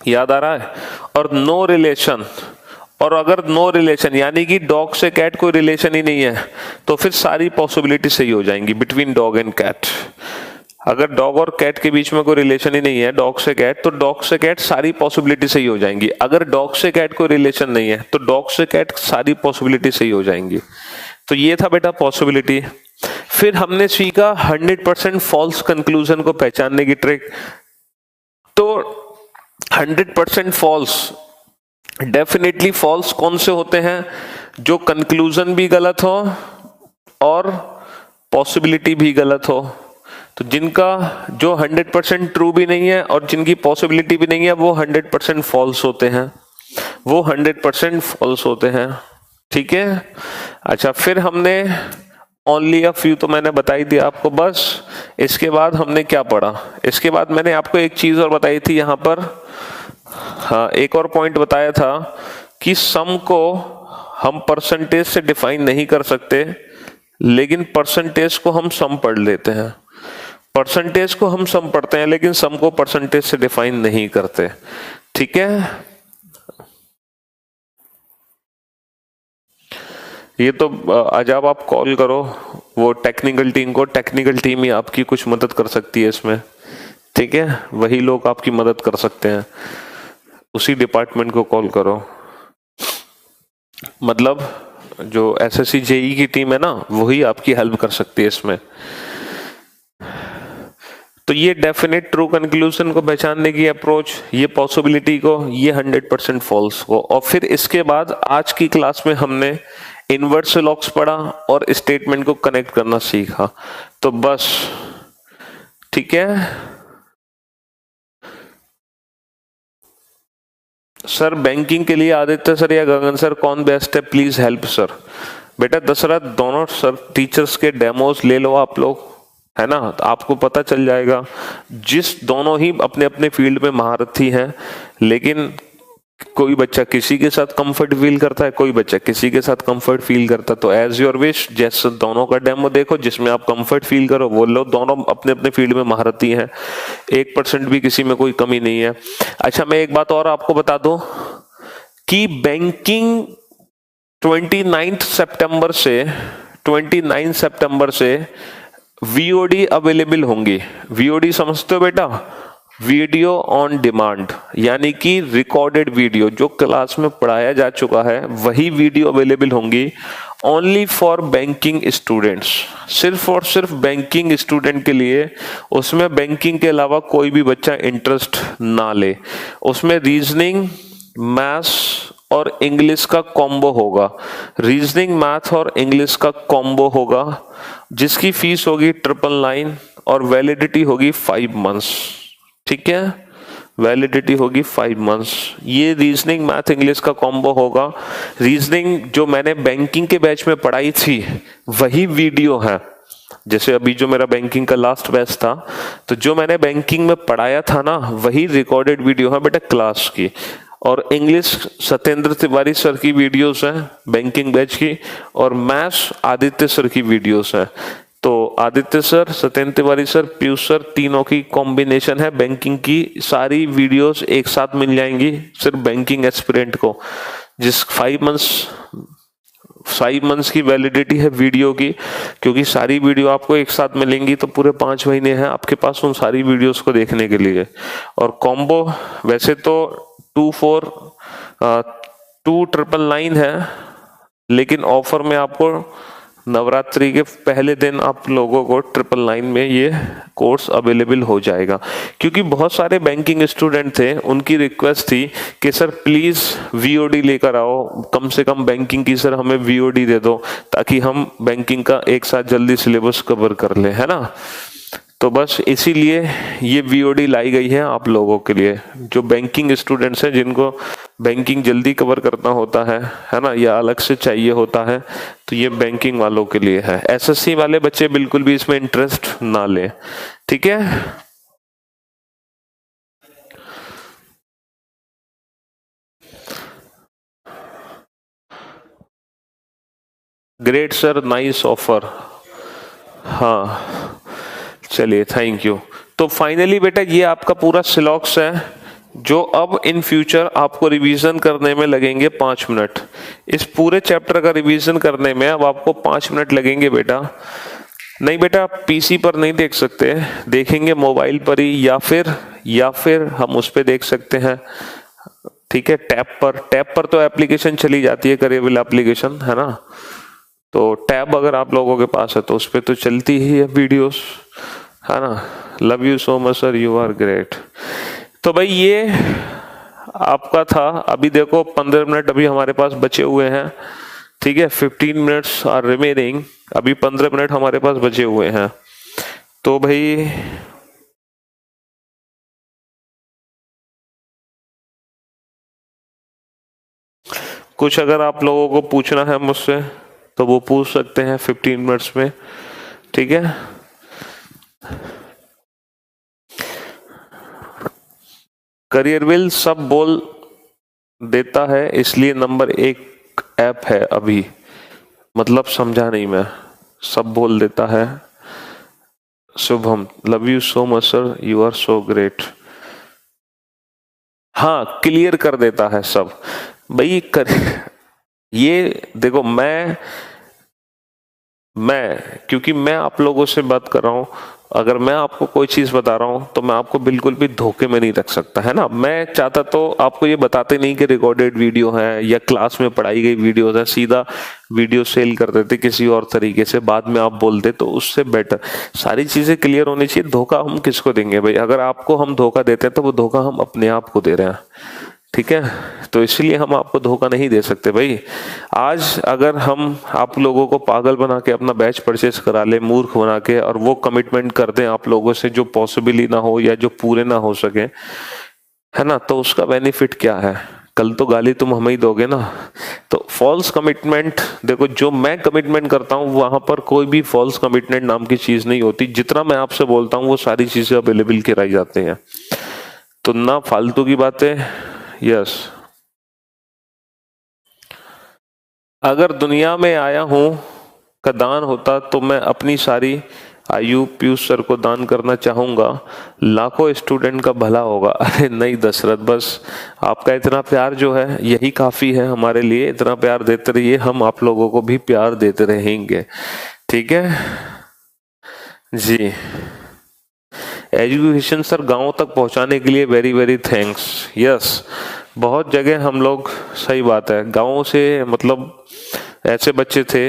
याद आ रहा है। और नो रिलेशन, और अगर नो रिलेशन यानी कि डॉग से कैट कोई रिलेशन ही नहीं है, तो फिर सारी पॉसिबिलिटी सही हो जाएंगी बिटवीन डॉग एंड कैट। अगर डॉग और कैट के बीच में कोई रिलेशन ही नहीं है, डॉग से कैट, तो डॉग से कैट सारी पॉसिबिलिटी सही हो जाएंगी। अगर डॉग से कैट कोई रिलेशन नहीं है, तो डॉग से कैट सारी पॉसिबिलिटी सही हो जाएंगी। तो ये था बेटा पॉसिबिलिटी। फिर हमने सीखा 100% फॉल्स कंक्लूजन को पहचानने की ट्रिक। तो 100% फॉल्स, डेफिनेटली फॉल्स कौन से होते हैं, जो कंक्लूजन भी गलत हो और पॉसिबिलिटी भी गलत हो। तो जिनका जो 100% ट्रू भी नहीं है और जिनकी पॉसिबिलिटी भी नहीं है, वो 100% फॉल्स होते हैं, वो 100% फॉल्स होते हैं। ठीक है, अच्छा, फिर हमने ओनली अ फ्यू तो मैंने बताई दिया आपको बस। इसके बाद हमने क्या पढ़ा, इसके बाद मैंने आपको एक चीज और बताई थी यहाँ पर, हाँ एक और पॉइंट बताया था कि सम को हम परसेंटेज से डिफाइन नहीं कर सकते, लेकिन परसेंटेज को हम सम पढ़ लेते हैं। परसेंटेज को हम सम पढ़ते हैं, लेकिन सम को परसेंटेज से डिफाइन नहीं करते। ठीक है, ये तो आज आप कॉल करो वो टेक्निकल टीम को, टेक्निकल टीम ही आपकी कुछ मदद कर सकती है इसमें। ठीक है, वही लोग आपकी मदद कर सकते हैं, उसी डिपार्टमेंट को कॉल करो। मतलब जो एसएससी जेई की टीम है ना, वही आपकी हेल्प कर सकती है इसमें। तो ये डेफिनेट ट्रू कंक्लूजन को पहचानने की अप्रोच, ये पॉसिबिलिटी को, ये 100% फॉल्स को। और फिर इसके बाद आज की क्लास में हमने इनवर्स लॉक्स पढ़ा और स्टेटमेंट को कनेक्ट करना सीखा। तो बस ठीक है सर, बैंकिंग के लिए आदित्य सर या गगन सर कौन बेस्ट है, प्लीज हेल्प सर। बेटा दशरथ, दोनों सर टीचर्स के डेमोज ले लो आप लोग, है ना, तो आपको पता चल जाएगा। जिस दोनों ही अपने अपने फील्ड में महारथी हैं, लेकिन कोई बच्चा किसी के साथ कंफर्ट फील करता है, कोई बच्चा किसी के साथ कंफर्ट फील करता है। तो एज योर विश, जैसे दोनों का डेमो देखो, जिसमें आप कंफर्ट फील करो वो लो, दोनों अपने अपने फील्ड में महारथी हैं, 1% भी किसी में कोई कमी नहीं है। अच्छा, मैं एक बात और आपको बता दूं कि बैंकिंग 29 सितंबर से वीओडी अवेलेबल होंगी। वीओडी समझते हो बेटा, वीडियो ऑन डिमांड, यानी कि रिकॉर्डेड वीडियो जो क्लास में पढ़ाया जा चुका है वही वीडियो अवेलेबल होंगी। ओनली फॉर बैंकिंग स्टूडेंट्स, सिर्फ और सिर्फ बैंकिंग स्टूडेंट के लिए। उसमें बैंकिंग के अलावा कोई भी बच्चा इंटरेस्ट ना ले। उसमें रीजनिंग, मैथ्स और इंग्लिश का कॉम्बो होगा। रीजनिंग, मैथ और इंग्लिश का कॉम्बो होगा, जिसकी फीस होगी 999 और वैलिडिटी होगी 5 मंथ्स। ठीक है, वैलिडिटी होगी 5 मंथ्स। ये रीजनिंग, मैथ, इंग्लिश का कॉम्बो होगा। रीजनिंग जो मैंने बैंकिंग के बैच में पढ़ाई थी वही वीडियो है। जैसे अभी जो मेरा बैंकिंग का लास्ट बैच था, तो जो मैंने बैंकिंग में पढ़ाया था ना, वही रिकॉर्डेड वीडियो है बेटा क्लास की। और इंग्लिश सत्येंद्र तिवारी सर की वीडियोस हैं बैंकिंग बैच की, और मैथ्स आदित्य सर की वीडियोस हैं। तो Aditya sir, Satyendra Tiwari sir, Piyush sir, तीनों की कॉम्बिनेशन है बैंकिंग की। सारी वीडियोस एक साथ मिल जाएंगी सिर्फ बैंकिंग एस्पिरेंट को, जिस 5 मंथ्स की वैलिडिटी है वीडियो की। क्योंकि सारी वीडियो आपको एक साथ मिलेंगी तो पूरे 5 महीने हैं आपके पास उन सारी वीडियोस को देखने के लिए। और कॉम्बो वैसे तो 2,999 है, लेकिन ऑफर में आपको नवरात्रि के पहले दिन आप लोगों को 999 में ये कोर्स अवेलेबल हो जाएगा। क्योंकि बहुत सारे बैंकिंग स्टूडेंट थे, उनकी रिक्वेस्ट थी कि सर प्लीज वीओडी लेकर आओ, कम से कम बैंकिंग की सर हमें वीओडी दे दो, ताकि हम बैंकिंग का एक साथ जल्दी सिलेबस कवर कर ले, है ना। तो बस इसीलिए ये वीओडी लाई गई है आप लोगों के लिए, जो बैंकिंग स्टूडेंट्स हैं, जिनको बैंकिंग जल्दी कवर करना होता है ना, या अलग से चाहिए होता है, तो ये बैंकिंग वालों के लिए है। एसएससी वाले बच्चे बिल्कुल भी इसमें इंटरेस्ट ना ले, ठीक है। Great sir, nice offer. हाँ चलिए, थैंक यू। तो फाइनली बेटा ये आपका पूरा सिलॉक्स है, जो अब इन फ्यूचर आपको रिवीजन करने में लगेंगे 5 मिनट। इस पूरे चैप्टर का रिवीजन करने में अब आपको 5 मिनट लगेंगे बेटा। नहीं बेटा, पीसी पर नहीं देख सकते, देखेंगे मोबाइल पर ही, या फिर हम उस पर देख सकते हैं। ठीक है, टैब पर तो एप्लीकेशन चली जाती है, करिएबल एप्लीकेशन, है ना। तो टैब अगर आप लोगों के पास है तो उस पर तो चलती ही है वीडियोस, है ना। Love you so much sir, you are great. तो भाई ये आपका था। अभी देखो 15 मिनट अभी हमारे पास बचे हुए हैं, ठीक है। 15 मिनट्स आर रिमेनिंग, अभी 15 मिनट हमारे पास बचे हुए हैं। तो भाई कुछ अगर आप लोगों को पूछना है मुझसे तो वो पूछ सकते हैं 15 मिनट्स में, ठीक है। करियरविल सब बोल देता है, इसलिए नंबर 1 ऐप है अभी। मतलब समझा नहीं मैं, सब बोल देता है। Shubham, love you so much sir, you are so great. हाँ, क्लियर कर देता है सब भाई। ये देखो, क्योंकि मैं आप लोगों से बात कर रहा हूं, अगर मैं आपको कोई चीज बता रहा हूं तो मैं आपको बिल्कुल भी धोखे में नहीं रख सकता, है ना। मैं चाहता तो आपको ये बताते नहीं कि रिकॉर्डेड वीडियो है या क्लास में पढ़ाई गई वीडियो है, सीधा वीडियो सेल कर देते किसी और तरीके से, बाद में आप बोलते, तो उससे बेटर सारी चीजें क्लियर होनी चाहिए। धोखा हम किसको देंगे भाई? अगर आपको हम धोखा देते हैं तो वो धोखा हम अपने आप को दे रहे हैं, ठीक है। तो इसलिए हम आपको धोखा नहीं दे सकते भाई। आज अगर हम आप लोगों को पागल बना के अपना बैच परचेस करा ले, मूर्ख बना के, और वो कमिटमेंट कर दें आप लोगों से जो पॉसिबल ही ना हो या जो पूरे ना हो सके, है ना, तो उसका बेनिफिट क्या है? कल तो गाली तुम हमें ही दोगे ना। तो फॉल्स कमिटमेंट, देखो जो मैं कमिटमेंट करता हूँ वहां पर कोई भी फॉल्स कमिटमेंट नाम की चीज नहीं होती। जितना मैं आपसे बोलता हूँ वो सारी चीजें अवेलेबल कराई जाती हैं, तो ना फालतू की बातें। यस, अगर दुनिया में आया हूं का दान होता तो मैं अपनी सारी आयु पीयूष सर को दान करना चाहूंगा, लाखों स्टूडेंट का भला होगा। अरे नहीं दशरथ, बस आपका इतना प्यार जो है यही काफी है हमारे लिए। इतना प्यार देते रहिए, हम आप लोगों को भी प्यार देते रहेंगे, ठीक है जी। एजुकेशन सर गांव तक पहुंचाने के लिए वेरी वेरी थैंक्स। यस, बहुत जगह हम लोग, सही बात है, गाँव से मतलब ऐसे बच्चे थे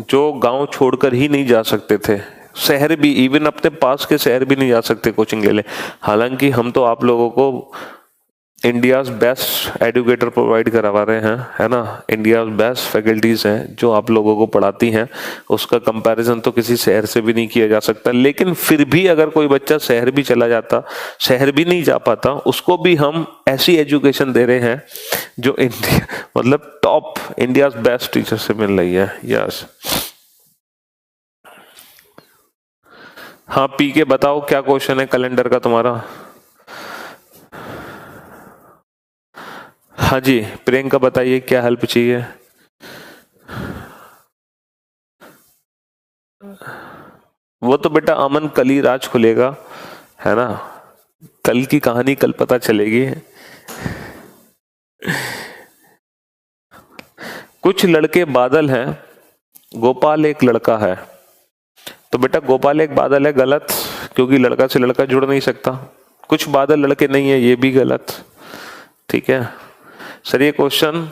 जो गांव छोड़कर ही नहीं जा सकते थे, शहर भी, इवन अपने पास के शहर भी नहीं जा सकते कोचिंग के लिए। हालांकि हम तो आप लोगों को इंडियाज बेस्ट एजुकेटर प्रोवाइड करवा रहे हैं, है ना, इंडियाज बेस्ट फैकल्टीज हैं जो आप लोगों को पढ़ाती हैं, उसका कंपैरिजन तो किसी शहर से भी नहीं किया जा सकता। लेकिन फिर भी अगर कोई बच्चा शहर भी चला जाता, शहर भी नहीं जा पाता, उसको भी हम ऐसी एजुकेशन दे रहे हैं जो इंडिया मतलब टॉप इंडियाज बेस्ट टीचर से मिल रही है। यस, हाँ पी के बताओ क्या क्वेश्चन है कैलेंडर का तुम्हारा। हाँ जी प्रियंका बताइए क्या हेल्प चाहिए। वो तो बेटा अमन कल ही राज खुलेगा, है ना, कल की कहानी कल पता चलेगी। कुछ लड़के बादल हैं, गोपाल एक लड़का है। तो बेटा गोपाल एक बादल है गलत, क्योंकि लड़का से लड़का जुड़ नहीं सकता। कुछ बादल लड़के नहीं है, ये भी गलत। ठीक है सर, ये क्वेश्चन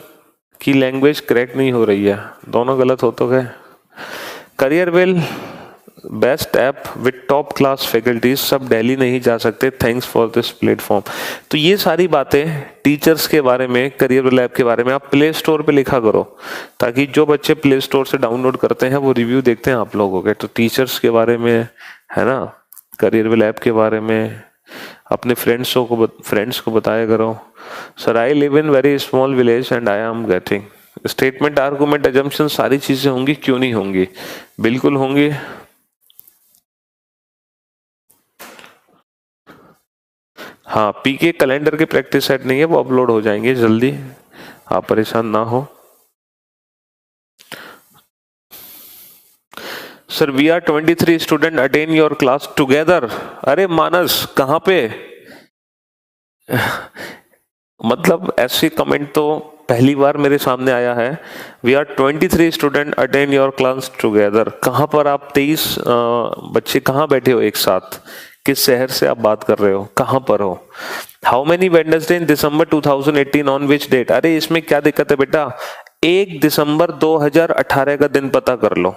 की लैंग्वेज करेक्ट नहीं हो रही है, दोनों गलत हो तो गए। Career well best app with top class faculties, सब दिल्ली नहीं जा सकते, थैंक्स फॉर दिस प्लेटफॉर्म। तो ये सारी बातें टीचर्स के बारे में, करियर वेल ऐप के बारे में आप प्ले स्टोर पे लिखा करो, ताकि जो बच्चे प्ले स्टोर से डाउनलोड करते हैं वो रिव्यू देखते हैं आप लोगों के। तो टीचर्स के बारे में, है ना, करियर वेल ऐप के बारे में अपने फ्रेंड्स को बताया करो। Sir I live in very small village and I am getting. Statement, argument, assumption सारी चीजें होंगी, क्यों नहीं होंगी, बिल्कुल होंगी। हाँ पी के कैलेंडर के प्रैक्टिस सेट नहीं है, वो अपलोड हो जाएंगे जल्दी, आप परेशान ना हो। Sir we are 23 student attend your class together. अरे मानस कहाँ पे मतलब ऐसे कमेंट तो पहली बार मेरे सामने आया है। We are 23 student attend your class together. कहाँ पर आप 23 बच्चे कहाँ बैठे हो एक साथ, किस शहर से आप बात कर रहे हो, कहाँ पर हो। How many Wednesday in December 2018 on which date. अरे इसमें क्या दिक्कत है बेटा, 1 दिसंबर 2018 का दिन पता कर लो।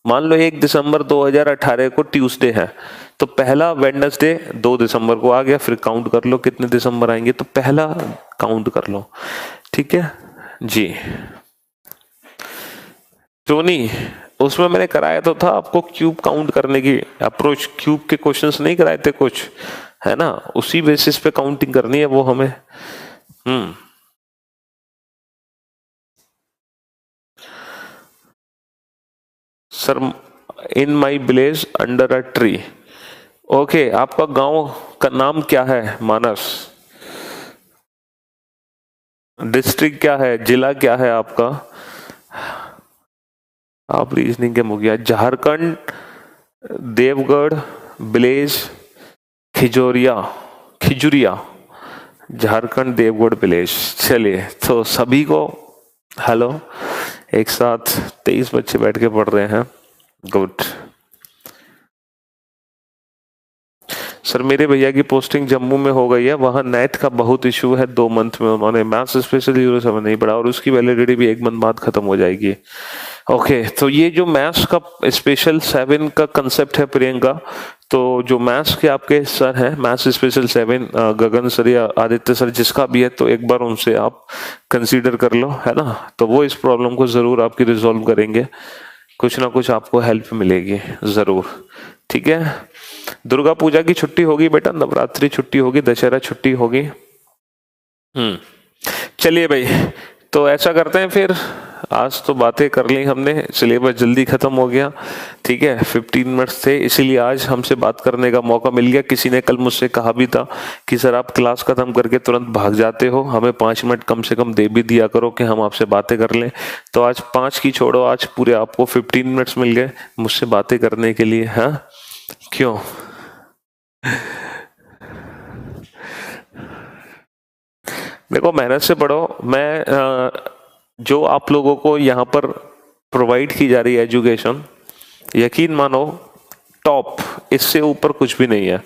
मान लो 1 दिसंबर 2018 को ट्यूसडे है, तो पहला वेडनेसडे 2 दिसंबर को आ गया, फिर काउंट कर लो कितने दिसंबर आएंगे, तो पहला काउंट कर लो। ठीक है जी। टोनी उसमें मैंने कराया तो था आपको क्यूब काउंट करने की अप्रोच, क्यूब के क्वेश्चंस नहीं कराए थे कुछ, है ना, उसी बेसिस पे काउंटिंग करनी है वो हमें। Sir in my village under a tree. Okay आपका गांव का नाम क्या है मानस, डिस्ट्रिक्ट क्या है, जिला क्या है आपका। आप रीजनिंग के मुखिया, झारखंड, देवगढ़, विलेज खिजुरिया, झारखंड देवगढ़ विलेज। चलिए तो सभी को हेलो, एक साथ 23 बच्चे बैठ के पढ़ रहे हैं, गुड। सर मेरे भैया की पोस्टिंग जम्मू में हो गई है, वहाँ नेट का बहुत इशू है, 2 मंथ में उन्होंने मैथ्स स्पेशल 0 समझ नहीं पड़ा और उसकी वैलिडिटी भी 1 मंथ बाद खत्म हो जाएगी। ओके तो ये जो मैथ्स का स्पेशल 7 का कंसेप्ट है प्रियंका, तो जो मैथ्स के आपके सर हैं, मैथ्स स्पेशल 7 गगन सर या आदित्य सर जिसका भी है, तो एक बार उनसे आप कंसीडर कर लो, है ना, तो वो इस प्रॉब्लम को जरूर आपकी रिजॉल्व करेंगे, कुछ ना कुछ आपको हेल्प मिलेगी जरूर। ठीक है, दुर्गा पूजा की छुट्टी होगी बेटा, नवरात्रि छुट्टी होगी, दशहरा छुट्टी होगी। चलिए भाई तो ऐसा करते हैं फिर, आज तो बातें कर ली हमने, सिलेबस जल्दी खत्म हो गया। ठीक है 15 मिनट्स थे, इसीलिए आज हमसे बात करने का मौका मिल गया। किसी ने कल मुझसे कहा भी था कि सर आप क्लास खत्म करके तुरंत भाग जाते हो, हमें 5 मिनट कम से कम दे भी दिया करो कि हम आपसे बातें कर लें। तो आज 5 की छोड़ो, आज पूरे आपको 15 मिनट्स मिल गए मुझसे बातें करने के लिए। हाँ क्यों देखो मेहनत से पढ़ो। मैं जो आप लोगों को यहाँ पर प्रोवाइड की जा रही है एजुकेशन, यकीन मानो टॉप, इससे ऊपर कुछ भी नहीं है।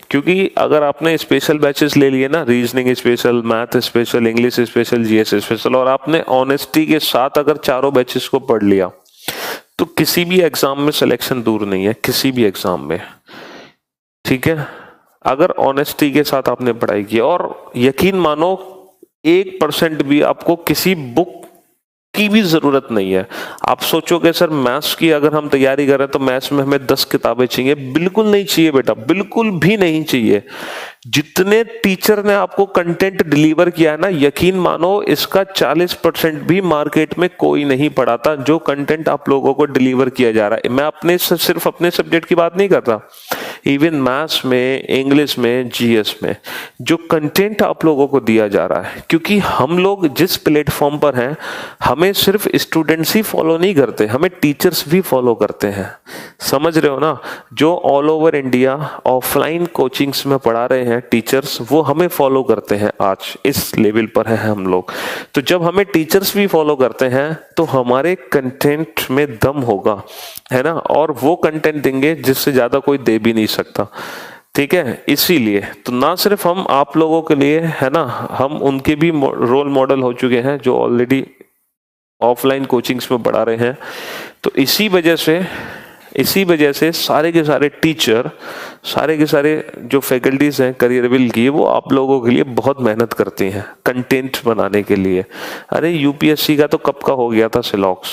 क्योंकि अगर आपने स्पेशल बैचेस ले लिए ना, reasoning special, math special, English special, GS special, और आपने ऑनेस्टी के साथ अगर चारों बैचेस को पढ़ लिया, तो किसी भी एग्जाम में सिलेक्शन दूर नहीं है, किसी भी एग्जाम में। ठीक है, अगर ऑनेस्टी के साथ आपने पढ़ाई की, और यकीन मानो 1% भी आपको किसी बुक की भी जरूरत नहीं है। आप सोचोगे सर मैथ्स की अगर हम तैयारी कर रहे हैं तो मैथ्स में हमें 10 किताबें चाहिए, बिल्कुल नहीं चाहिए बेटा, बिल्कुल भी नहीं चाहिए। जितने टीचर ने आपको कंटेंट डिलीवर किया है ना, यकीन मानो इसका 40% भी मार्केट में कोई नहीं पढ़ाता जो कंटेंट आप लोगों को डिलीवर किया जा रहा है। मैं सिर्फ अपने सब्जेक्ट की बात नहीं कर रहा, इवन मैथ्स में, इंग्लिश में, जीएस में जो कंटेंट आप लोगों को दिया जा रहा है। क्योंकि हम लोग जिस प्लेटफॉर्म पर हैं, हमें सिर्फ स्टूडेंट्स ही फॉलो नहीं करते, हमें टीचर्स भी फॉलो करते हैं। समझ रहे हो ना? जो all over India offline coachings में पढ़ा रहे हैं टीचर्स, वो हमें फॉलो करते हैं। आज इस लेवल पर है हम लोग। तो जब हमें टीचर्स भी फॉलो करते हैं तो हमारे कंटेंट में दम होगा, है ना, और वो कंटेंट देंगे जिससे ज्यादा कोई दे भी नहीं सकता। ठीक है, इसीलिए तो ना सिर्फ हम आप लोगों के लिए, है ना, हम उनके भी रोल मॉडल हो चुके हैं जो ऑलरेडी ऑफलाइन कोचिंग्स में पढ़ा रहे हैं। तो इसी वजह से सारे के सारे टीचर, सारे के सारे जो फैकल्टीज हैं करियरविल की, वो आप लोगों के लिए बहुत मेहनत करती हैं कंटेंट बनाने के लिए। अरे यूपीएससी का तो कब का हो गया था सिलॉक्स,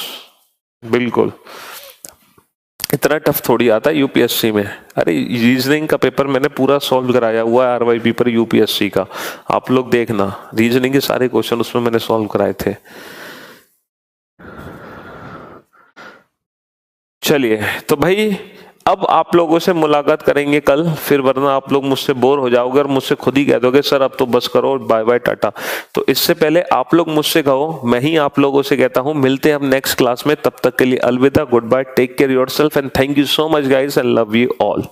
बिल्कुल इतना टफ थोड़ी आता है यूपीएससी में। अरे रीजनिंग का पेपर मैंने पूरा सॉल्व कराया हुआ है आरवाईपी पर यूपीएससी का, आप लोग देखना, रीजनिंग के सारे क्वेश्चन उसमें मैंने सॉल्व कराए थे। चलिए, तो भाई अब आप लोगों से मुलाकात करेंगे कल फिर, वरना आप लोग मुझसे बोर हो जाओगे और मुझसे खुद ही कह दोगे सर अब तो बस करो, बाय बाय टाटा। तो इससे पहले आप लोग मुझसे कहो, मैं ही आप लोगों से कहता हूं, मिलते हैं हम नेक्स्ट क्लास में। तब तक के लिए अलविदा, good bye, take care yourself and thank you so much guys and love you all.